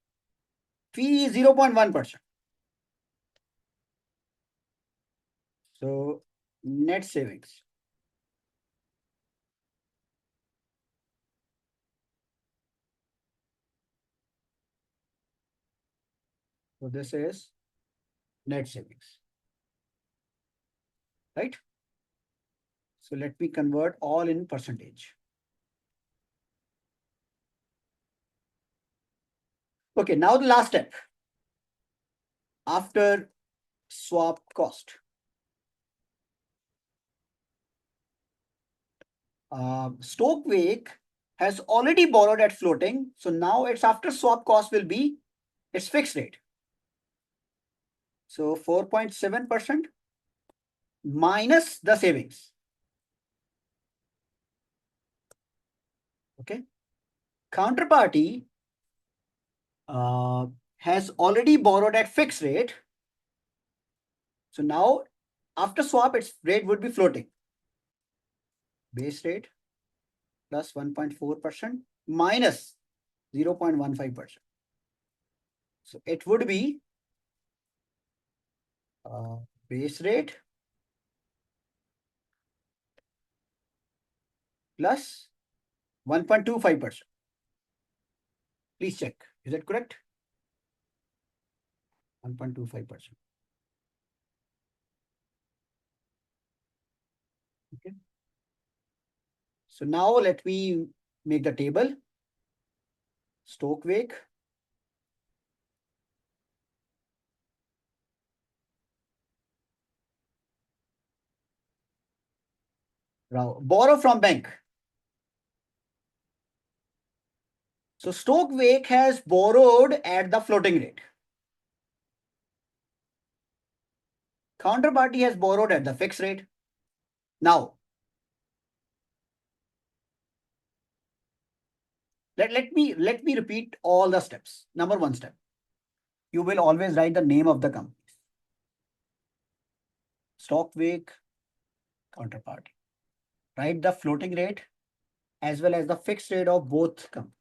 Fee is 0.1%. So net savings. So this is net savings, right? So let me convert all in percentage. Okay, now the last step. After swap cost. Stoke has already borrowed at floating. So now its after swap cost will be its fixed rate. So 4.7% minus the savings. Okay. Counterparty has already borrowed at fixed rate. So now after swap, its rate would be floating. Base rate plus 1.4% minus 0.15%. So it would be base rate plus 1.25%. Please check. Is that correct? 1.25%. Okay. So now let me make the table. Stoke wake. Borrow from bank. So Stoke wake has borrowed at the floating rate. Counterparty has borrowed at the fixed rate. Now, let me repeat all the steps. Number one step, you will always write the name of the company. Stock wake, counterparty. Write the floating rate as well as the fixed rate of both companies.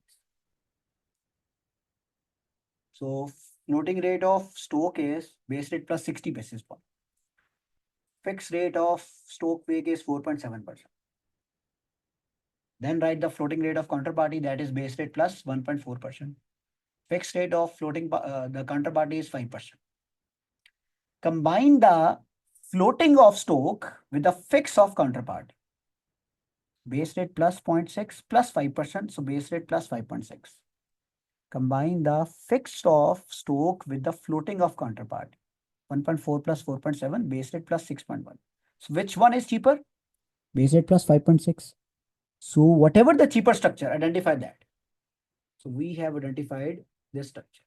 So floating rate of Stoke is base rate plus 60 basis point. Fixed rate of Stoke wake is 4.7%. Then write the floating rate of counterparty, that is base rate plus 1.4%. Fixed rate of the counterparty is 5%. Combine the floating of Stoke with the fix of counterparty. Base rate plus 0.6 plus 5%, so base rate plus 5.6. Combine the fixed of Stoke with the floating of counterparty. 1.4 plus 4.7, base rate plus 6.1. So which one is cheaper? Base rate plus 5.6. So whatever the cheaper structure, identify that. So we have identified this structure.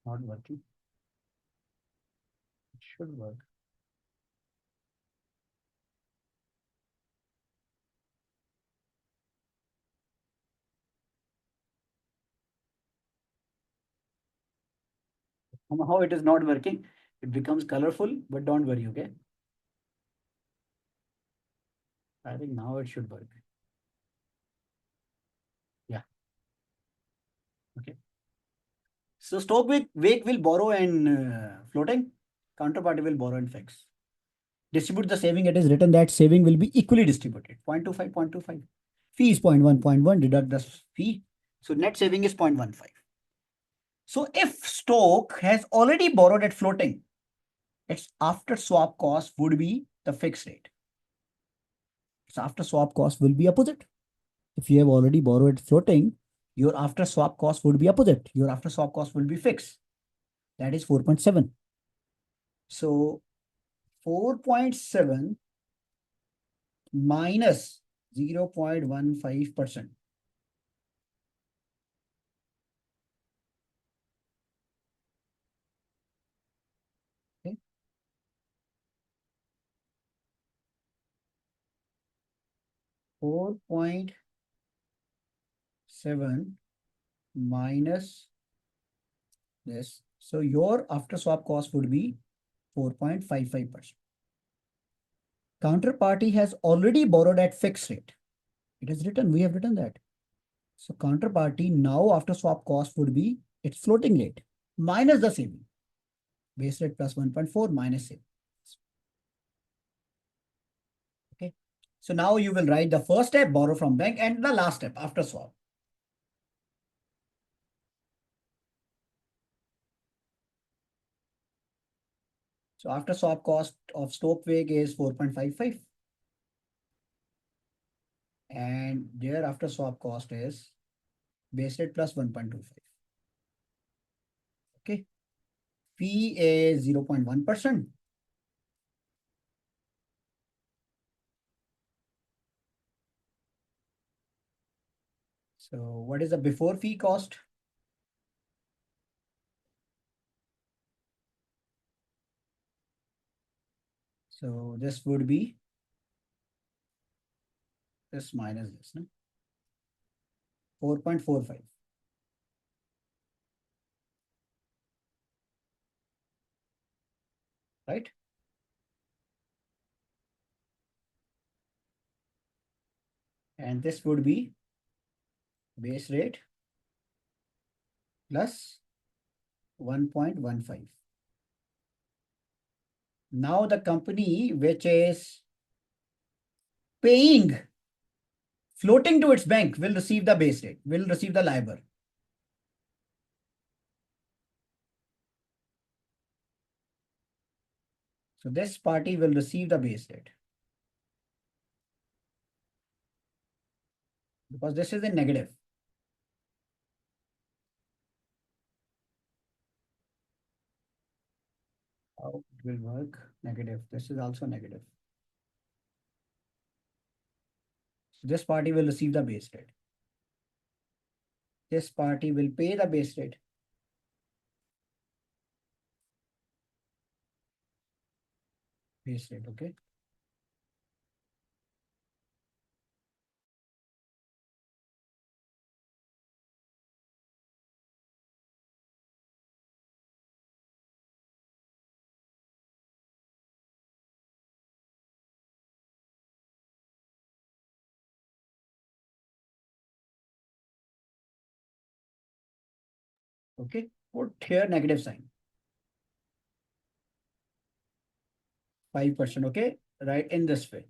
Not working. It should work. Somehow it is not working. It becomes colorful, but don't worry, okay? I think now it should work. Yeah, okay. So wake will borrow and floating. Counterparty will borrow and fix. Distribute the saving. It is written that saving will be equally distributed. 0.25, 0.25. Fee is 0.1, deduct the fee. So net saving is 0.15. So if stock has already borrowed at floating, its after swap cost would be the fixed rate. Its after swap cost will be opposite. If you have already borrowed floating, your after swap cost would be opposite. Your after swap cost will be fixed. That is 4.7. So 4.7 minus 0.15%. Okay. 4.7 minus this. So your after swap cost would be 4.55%. Counterparty has already borrowed at fixed rate. It is written, we have written that. So counterparty now after swap cost would be its floating rate minus the saving. Base rate plus 1.4 minus saving. Okay. So now you will write the first step, borrow from bank, and the last step after swap. So after swap cost of Stokeweg is 4.55. And their after swap cost is base rate plus 1.25. Okay. Fee is 0.1%. So what is the before fee cost? So this would be this minus this, no? 4.45. Right? And this would be base rate plus 1.15. Now the company which is paying floating to its bank will receive the base rate, will receive the LIBOR. So this party will receive the base rate because this is in negative. How it will work? Negative. This is also negative. So this party will receive the base rate. This party will pay the base rate. Base rate, okay? Okay, put here negative sign. 5%, okay? Right in this way.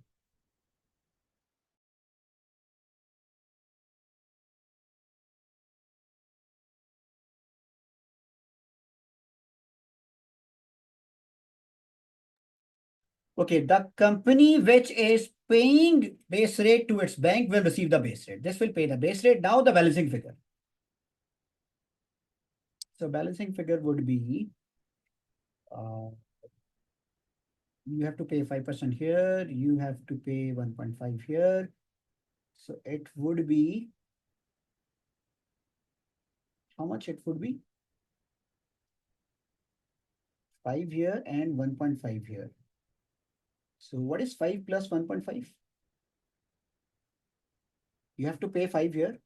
Okay, the company which is paying base rate to its bank will receive the base rate. This will pay the base rate. Now the balancing figure. So balancing figure would be, you have to pay 5% here. You have to pay 1.5 here. So it would be, how much it would be? 5 here and 1.5 here. So what is 5 plus 1.5? You have to pay 5 here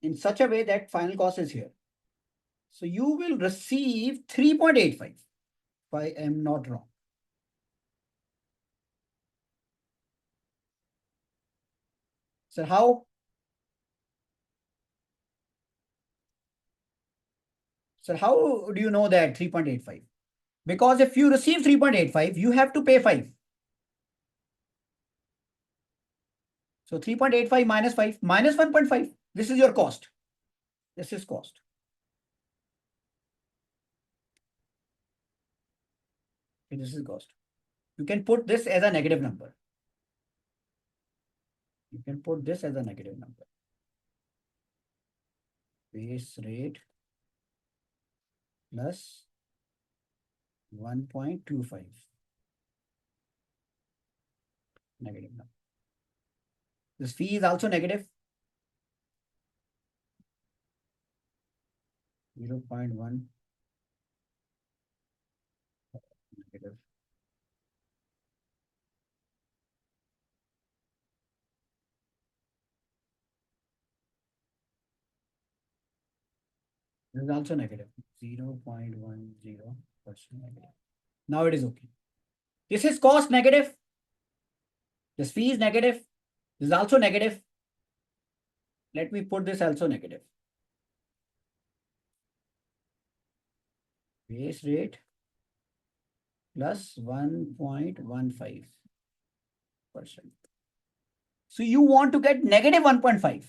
in such a way that final cost is here. So you will receive 3.85, if I am not wrong. So how? So how do you know that 3.85? Because if you receive 3.85, you have to pay 5. So 3.85 minus 5 minus 1.5. This is your cost. This is cost. Okay, this is cost. You can put this as a negative number. You can put this as a negative number. Base rate plus 1.25. Negative number. This fee is also negative. 0.1 negative. This is also negative. 0.10% negative. Now it is okay. This is cost negative. This fee is negative. This is also negative. Let me put this also negative. Base rate plus 1.15%. So you want to get negative 1.5.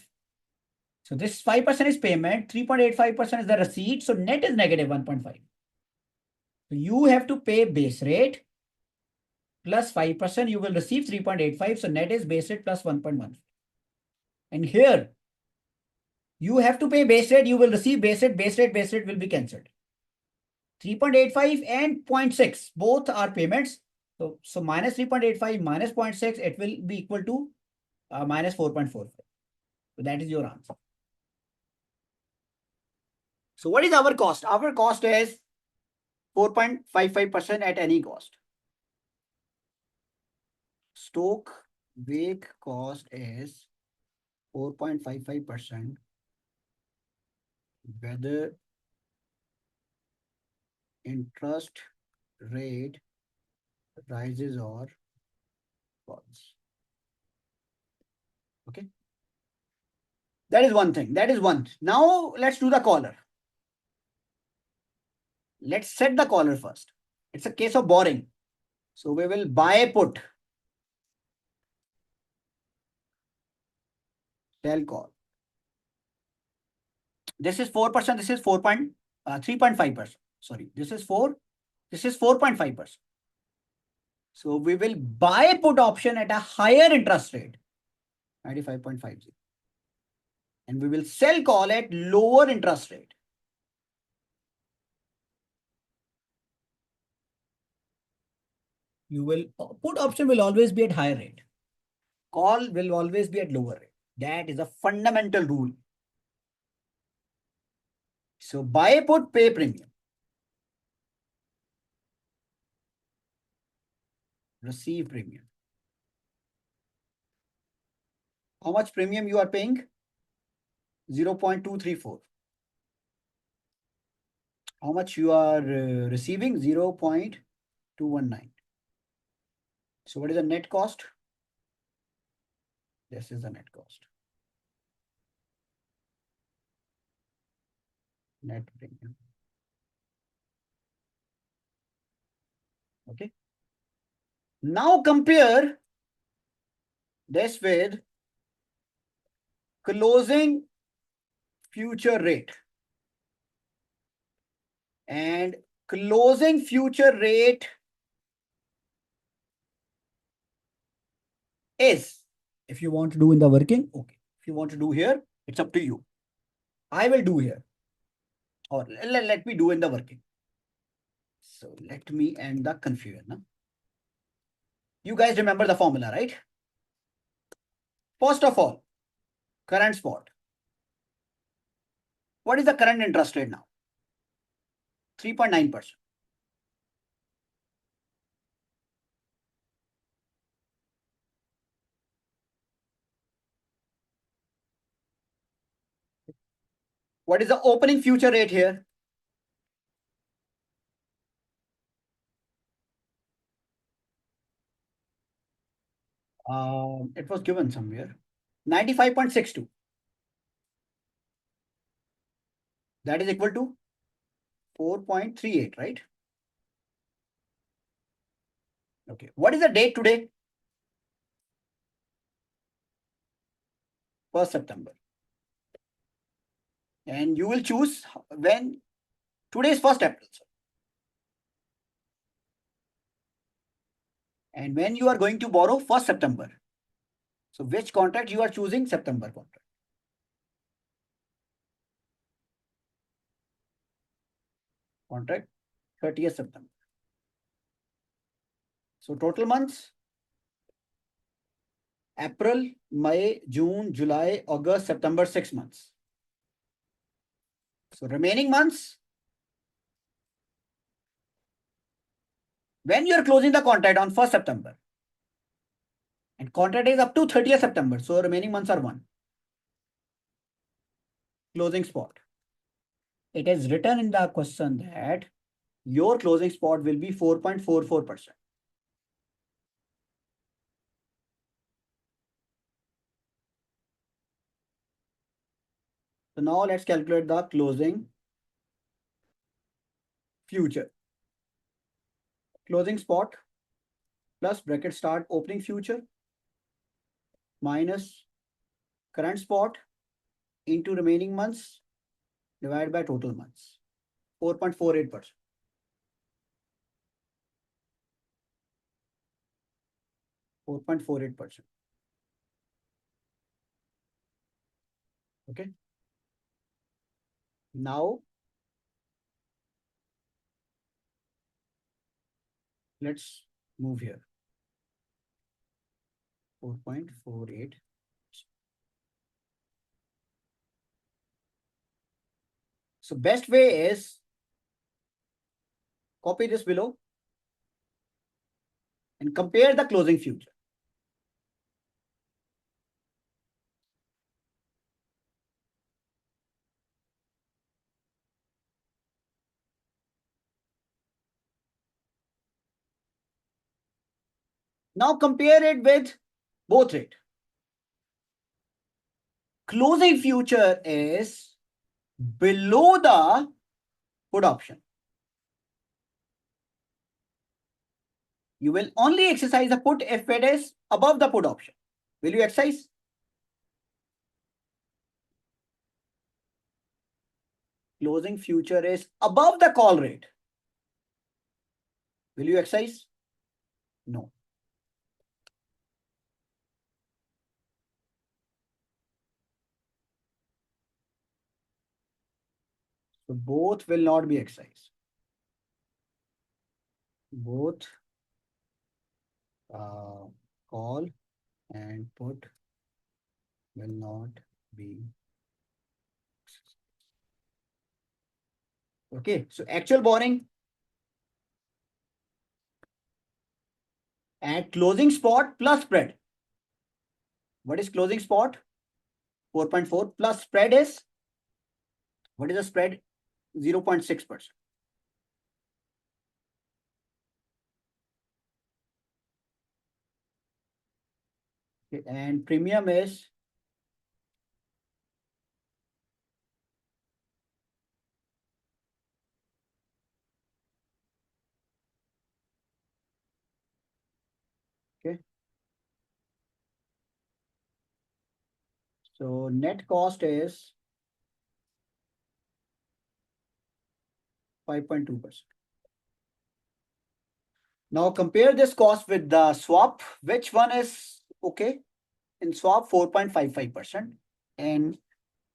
So this 5% is payment, 3.85% is the receipt. So net is negative 1.5. So you have to pay base rate plus 5%. You will receive 3.85. So net is base rate plus 1.1. And here you have to pay base rate. You will receive base rate. Base rate will be cancelled. 3.85 and 0.6 both are payments. So minus 3.85 minus 0.6, it will be equal to minus 4.45. So that is your answer. So what is our cost? Our cost is 4.55% at any cost. Stoke wake cost is 4.55% whether interest rate rises or falls. Okay. That is one thing. That is one. Now let's do the collar. Let's set the collar first. It's a case of borrowing. So we will buy put. Sell call. This is 4%. This is 3.5%. Sorry, this is 4. This is 4.5%. So we will buy put option at a higher interest rate, 95.50. And we will sell call at lower interest rate. You will put option will always be at higher rate. Call will always be at lower rate. That is a fundamental rule. So buy put, pay premium. Receive premium. How much premium you are paying? 0.234. How much you are receiving? 0.219. So what is the net cost? This is the net cost. Net premium. Okay. Now compare this with closing future rate. And closing future rate is, if you want to do in the working, okay. If you want to do here, it's up to you. I will do here. Or let me do in the working. So let me end the confusion. Huh? You guys remember the formula, right? First of all, current spot. What is the current interest rate now? 3.9%. What is the opening future rate here? It was given somewhere. 95.62. That is equal to 4.38, right? Okay. What is the date today? 1st September. And you will choose when today is 1st April. And when you are going to borrow 1st September. So which contract you are choosing? September contract. Contract 30th September. So total months April, May, June, July, August, September, 6 months. So remaining months, when you are closing the contract on 1st September, and contract is up to 30th September, so remaining months are 1. Closing spot. It is written in the question that your closing spot will be 4.44%. So now let's calculate the closing future. Closing spot plus bracket start opening future minus current spot into remaining months divided by total months. 4.48%. 4.48%. Okay. Now let's move here. 4.48. So best way is copy this below and compare the closing future. Now compare it with both rate. Closing future is below the put option. You will only exercise the put if it is above the put option. Will you exercise? Closing future is above the call rate. Will you exercise? No. So both will not be exercised. Both call and put will not be. Okay, so actual borrowing at closing spot plus spread. What is closing spot? 4.4 plus spread is, what is the spread? 0.6%. Okay, and premium is okay. So net cost is 5.2%. Now compare this cost with the swap. Which one is okay? In swap 4.55% and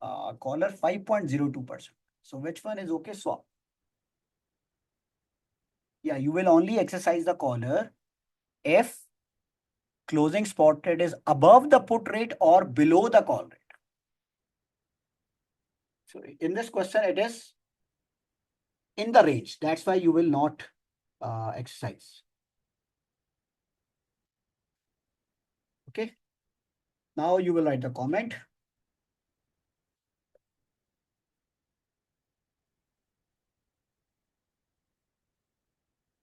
collar 5.02%. So which one is okay? Swap. Yeah, you will only exercise the collar if closing spot rate is above the put rate or below the call rate. So in this question, it is in the range. That's why you will not exercise. Okay. Now you will write the comment.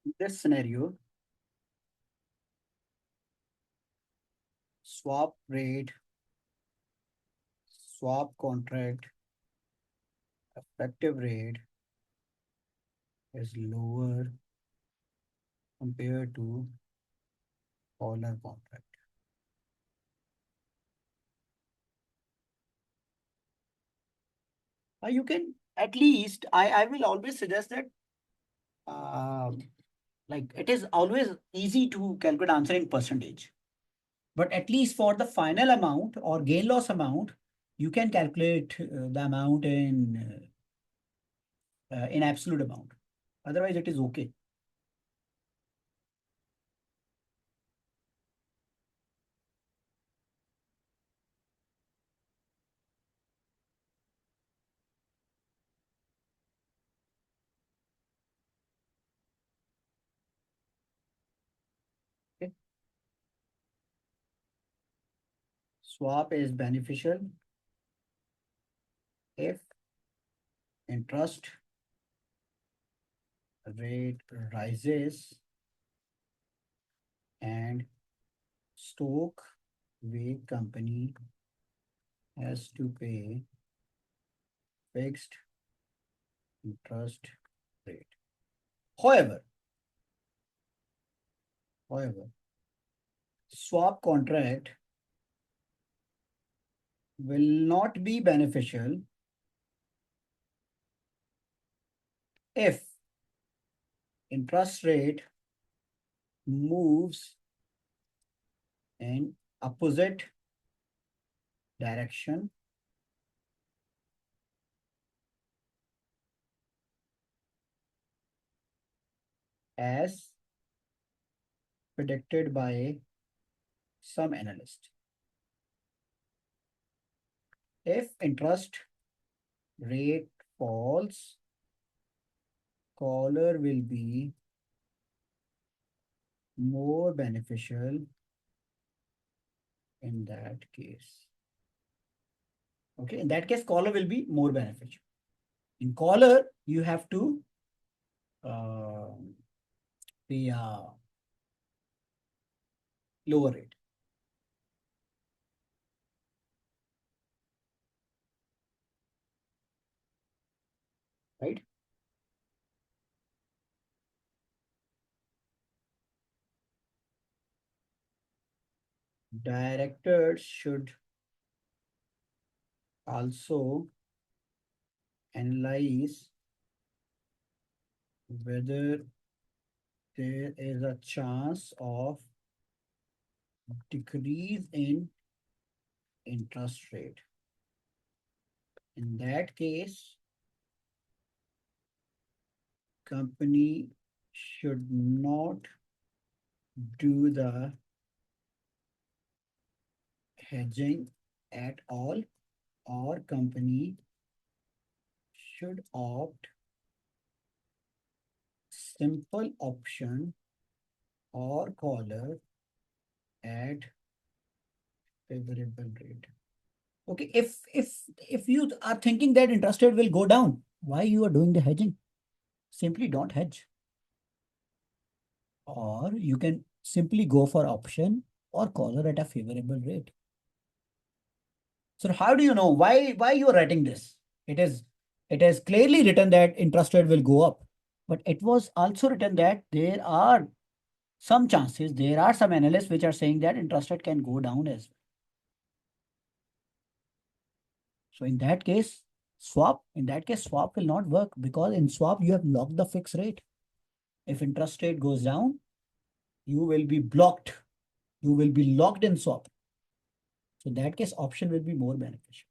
In this scenario, swap rate, swap contract effective rate is lower compared to collar contract. You can at least, I will always suggest that um like it is always easy to calculate answer in percentage. But at least for the final amount or gain loss amount, you can calculate the amount in absolute amount. Otherwise, it is okay. Okay. Swap is beneficial if interest rate rises and stock weight company has to pay fixed interest rate. However, however, swap contract will not be beneficial if interest rate moves in opposite direction as predicted by some analyst. If interest rate falls, caller will be more beneficial in that case. Okay, in that case, caller will be more beneficial. In caller, you have to uh, pay a lower rate. Right? Directors should also analyze whether there is a chance of decrease in interest rate. In that case, company should not do the hedging at all, or company should opt simple option or collar at favorable rate. Okay, if you are thinking that interest rate will go down, why you are doing the hedging? Simply don't hedge. Or you can simply go for option or collar at a favorable rate. So how do you know why you are writing this? It is clearly written that interest rate will go up, but it was also written that there are some chances, there are some analysts which are saying that interest rate can go down as well. So in that case, swap will not work because in swap you have locked the fixed rate. If interest rate goes down, you will be blocked. You will be locked in swap. So in that case, option will be more beneficial.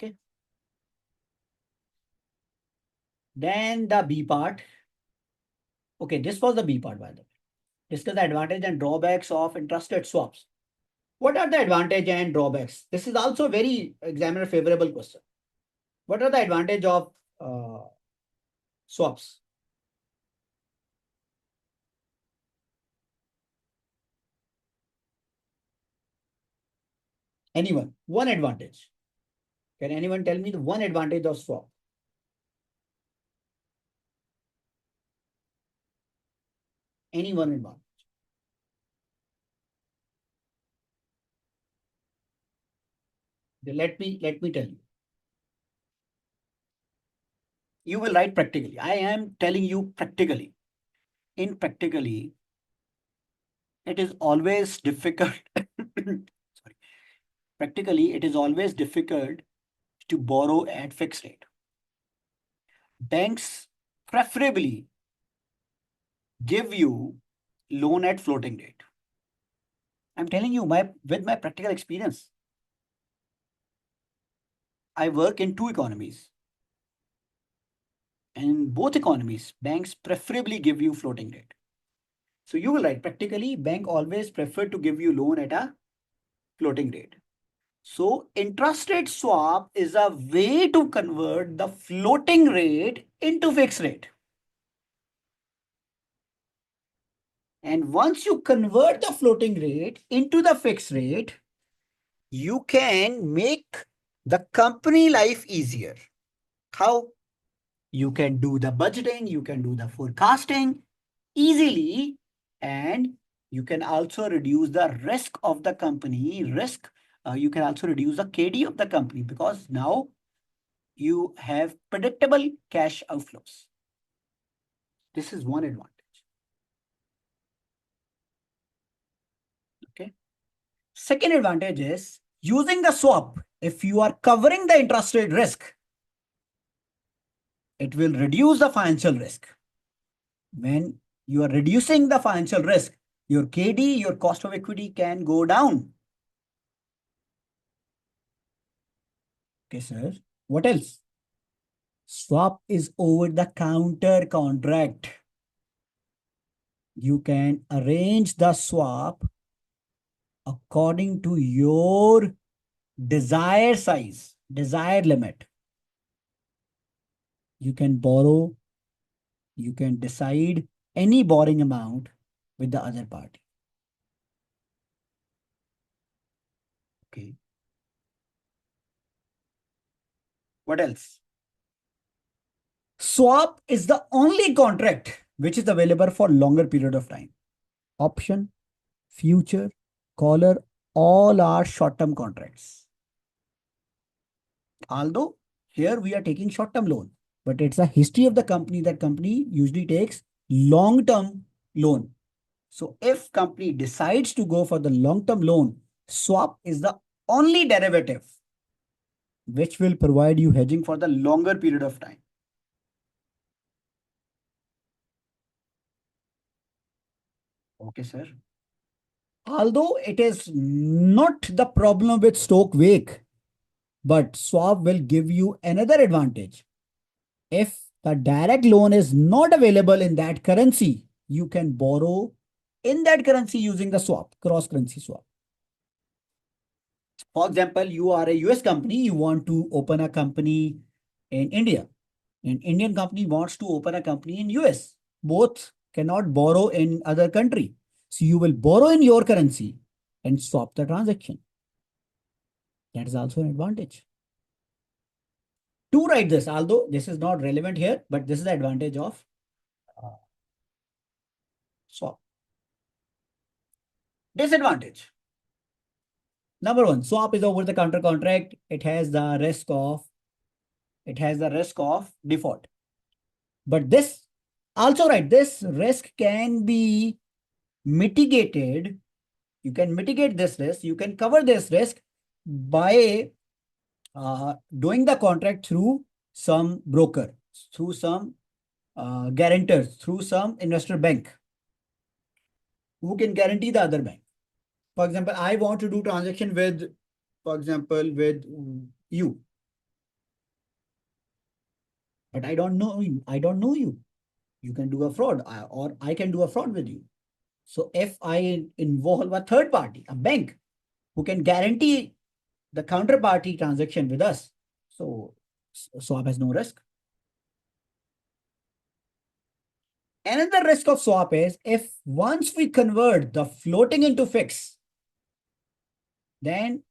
Okay. Then the B part. Okay, this was the B part, by the way. Discuss the advantage and drawbacks of interest rate swaps. What are the advantage and drawbacks? This is also a very examiner favorable question. What are the advantage of swaps? Anyone? One advantage. Can anyone tell me the one advantage of swap? Any one advantage? Let me tell you. You will write practically. I am telling you practically. In practically, it is always difficult. Sorry. Practically, it is always difficult to borrow at fixed rate. Banks preferably give you loan at floating rate. I'm telling you with my practical experience. I work in two economies. And in both economies, banks preferably give you floating rate. So you will write practically, bank always prefer to give you loan at a floating rate. So interest rate swap is a way to convert the floating rate into fixed rate. And once you convert the floating rate into the fixed rate, you can make the company life easier. How? You can do the budgeting, you can do the forecasting easily, and you can also reduce the risk of the company. You can also reduce the KD of the company because now you have predictable cash outflows. This is one advantage. Okay. Second advantage is using the swap. If you are covering the interest rate risk, it will reduce the financial risk. When you are reducing the financial risk, your KD, your cost of equity can go down. Okay, sir. What else? Swap is over the counter contract. You can arrange the swap according to your desired size, desired limit. You can borrow, you can decide any borrowing amount with the other party. Okay. What else? Swap is the only contract which is available for longer period of time. Option, future, caller, all are short-term contracts. Although here we are taking short-term loan, but it's a history of the company that company usually takes long-term loan. So if company decides to go for the long-term loan, swap is the only derivative which will provide you hedging for the longer period of time. Okay, sir. Although it is not the problem with stock wake, but swap will give you another advantage. If the direct loan is not available in that currency, you can borrow in that currency using the swap, cross currency swap. For example, you are a US company, you want to open a company in India. An Indian company wants to open a company in US. Both cannot borrow in other country. So you will borrow in your currency and swap the transaction. That is also an advantage. To write this, although this is not relevant here, but this is the advantage of swap. Disadvantage. Number one, swap is over the counter contract. It has the risk of default. But this also right, this risk can be mitigated. You can mitigate this risk. You can cover this risk by doing the contract through some broker, through some guarantors, through some investor bank who can guarantee the other bank. For example, I want to do transaction with, for example, with you, but I don't know you. I don't know you. You can do a fraud, or I can do a fraud with you. So if I involve a third party, a bank, who can guarantee the counterparty transaction with us, so swap has no risk. Another risk of swap is if once we convert the floating into fixed, then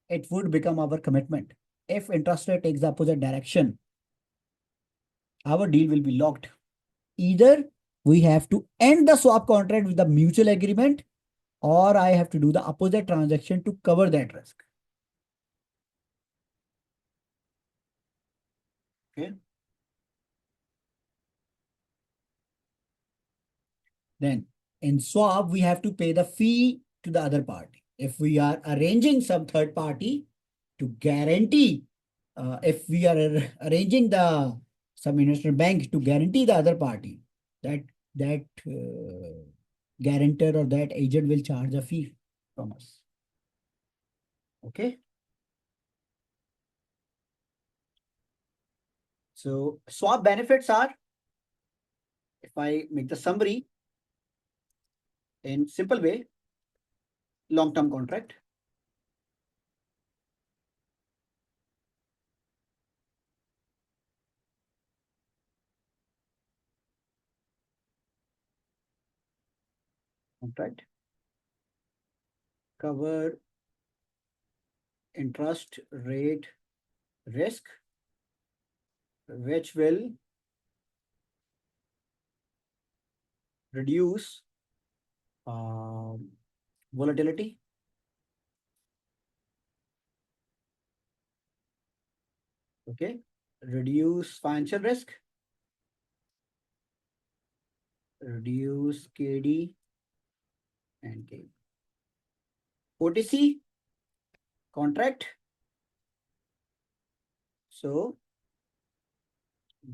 it would become our commitment. If interest rate takes the opposite direction, our deal will be locked. Either we have to end the swap contract with the mutual agreement, or I have to do the opposite transaction to cover that risk. Okay. Then in swap, we have to pay the fee to the other party. If we are arranging some third party to guarantee, if we are arranging the some investment bank to guarantee the other party, that guarantor or that agent will charge a fee from us. Okay. So swap benefits are, if I make the summary in simple way, long-term contract, contract, cover interest rate risk, which will reduce volatility, okay, reduce financial risk, reduce KD and K. OTC contract. So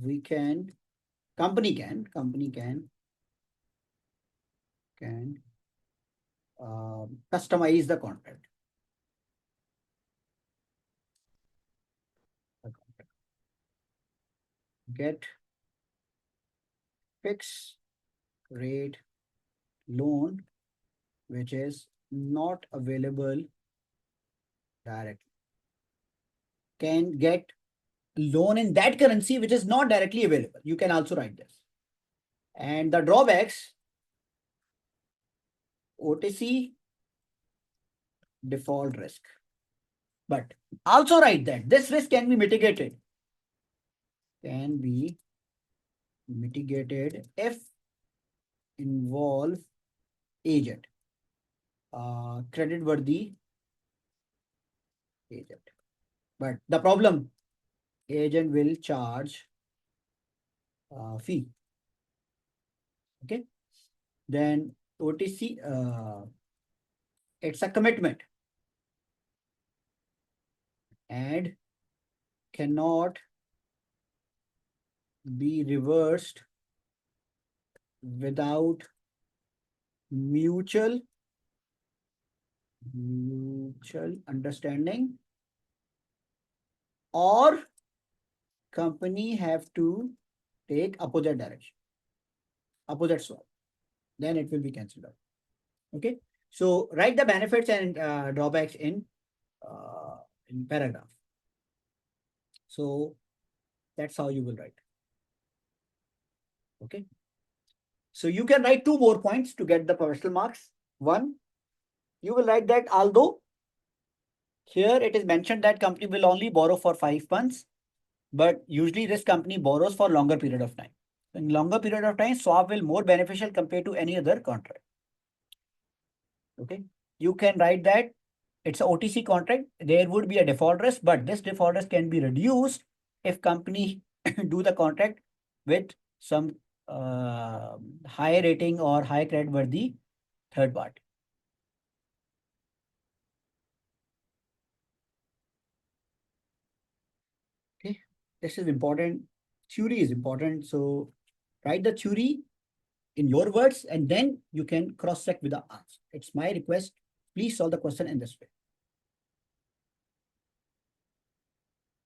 we can, company can customize the contract. Get fixed rate loan, which is not available directly. Can get loan in that currency which is not directly available. You can also write this. And the drawbacks, OTC default risk. But also write that this risk can be mitigated. Can be mitigated if involve agent, credit worthy agent. But the problem, agent will charge fee. Okay. Then OTC, it's a commitment and cannot be reversed without mutual understanding, or company have to take opposite direction, opposite swap, then it will be cancelled out. Okay. So write the benefits and drawbacks in paragraph. So that's how you will write. Okay. So you can write 2 more points to get the professional marks. One, you will write that although here it is mentioned that company will only borrow for 5 months, but usually this company borrows for longer period of time. In longer period of time, swap will more beneficial compared to any other contract. Okay. You can write that it's a OTC contract. There would be a default risk, but this default risk can be reduced if company do the contract with some high rating or high credit worthy third party. Okay. This is important. Theory is important. So write the theory in your words and then you can cross check with the answer. It's my request. Please solve the question in this way.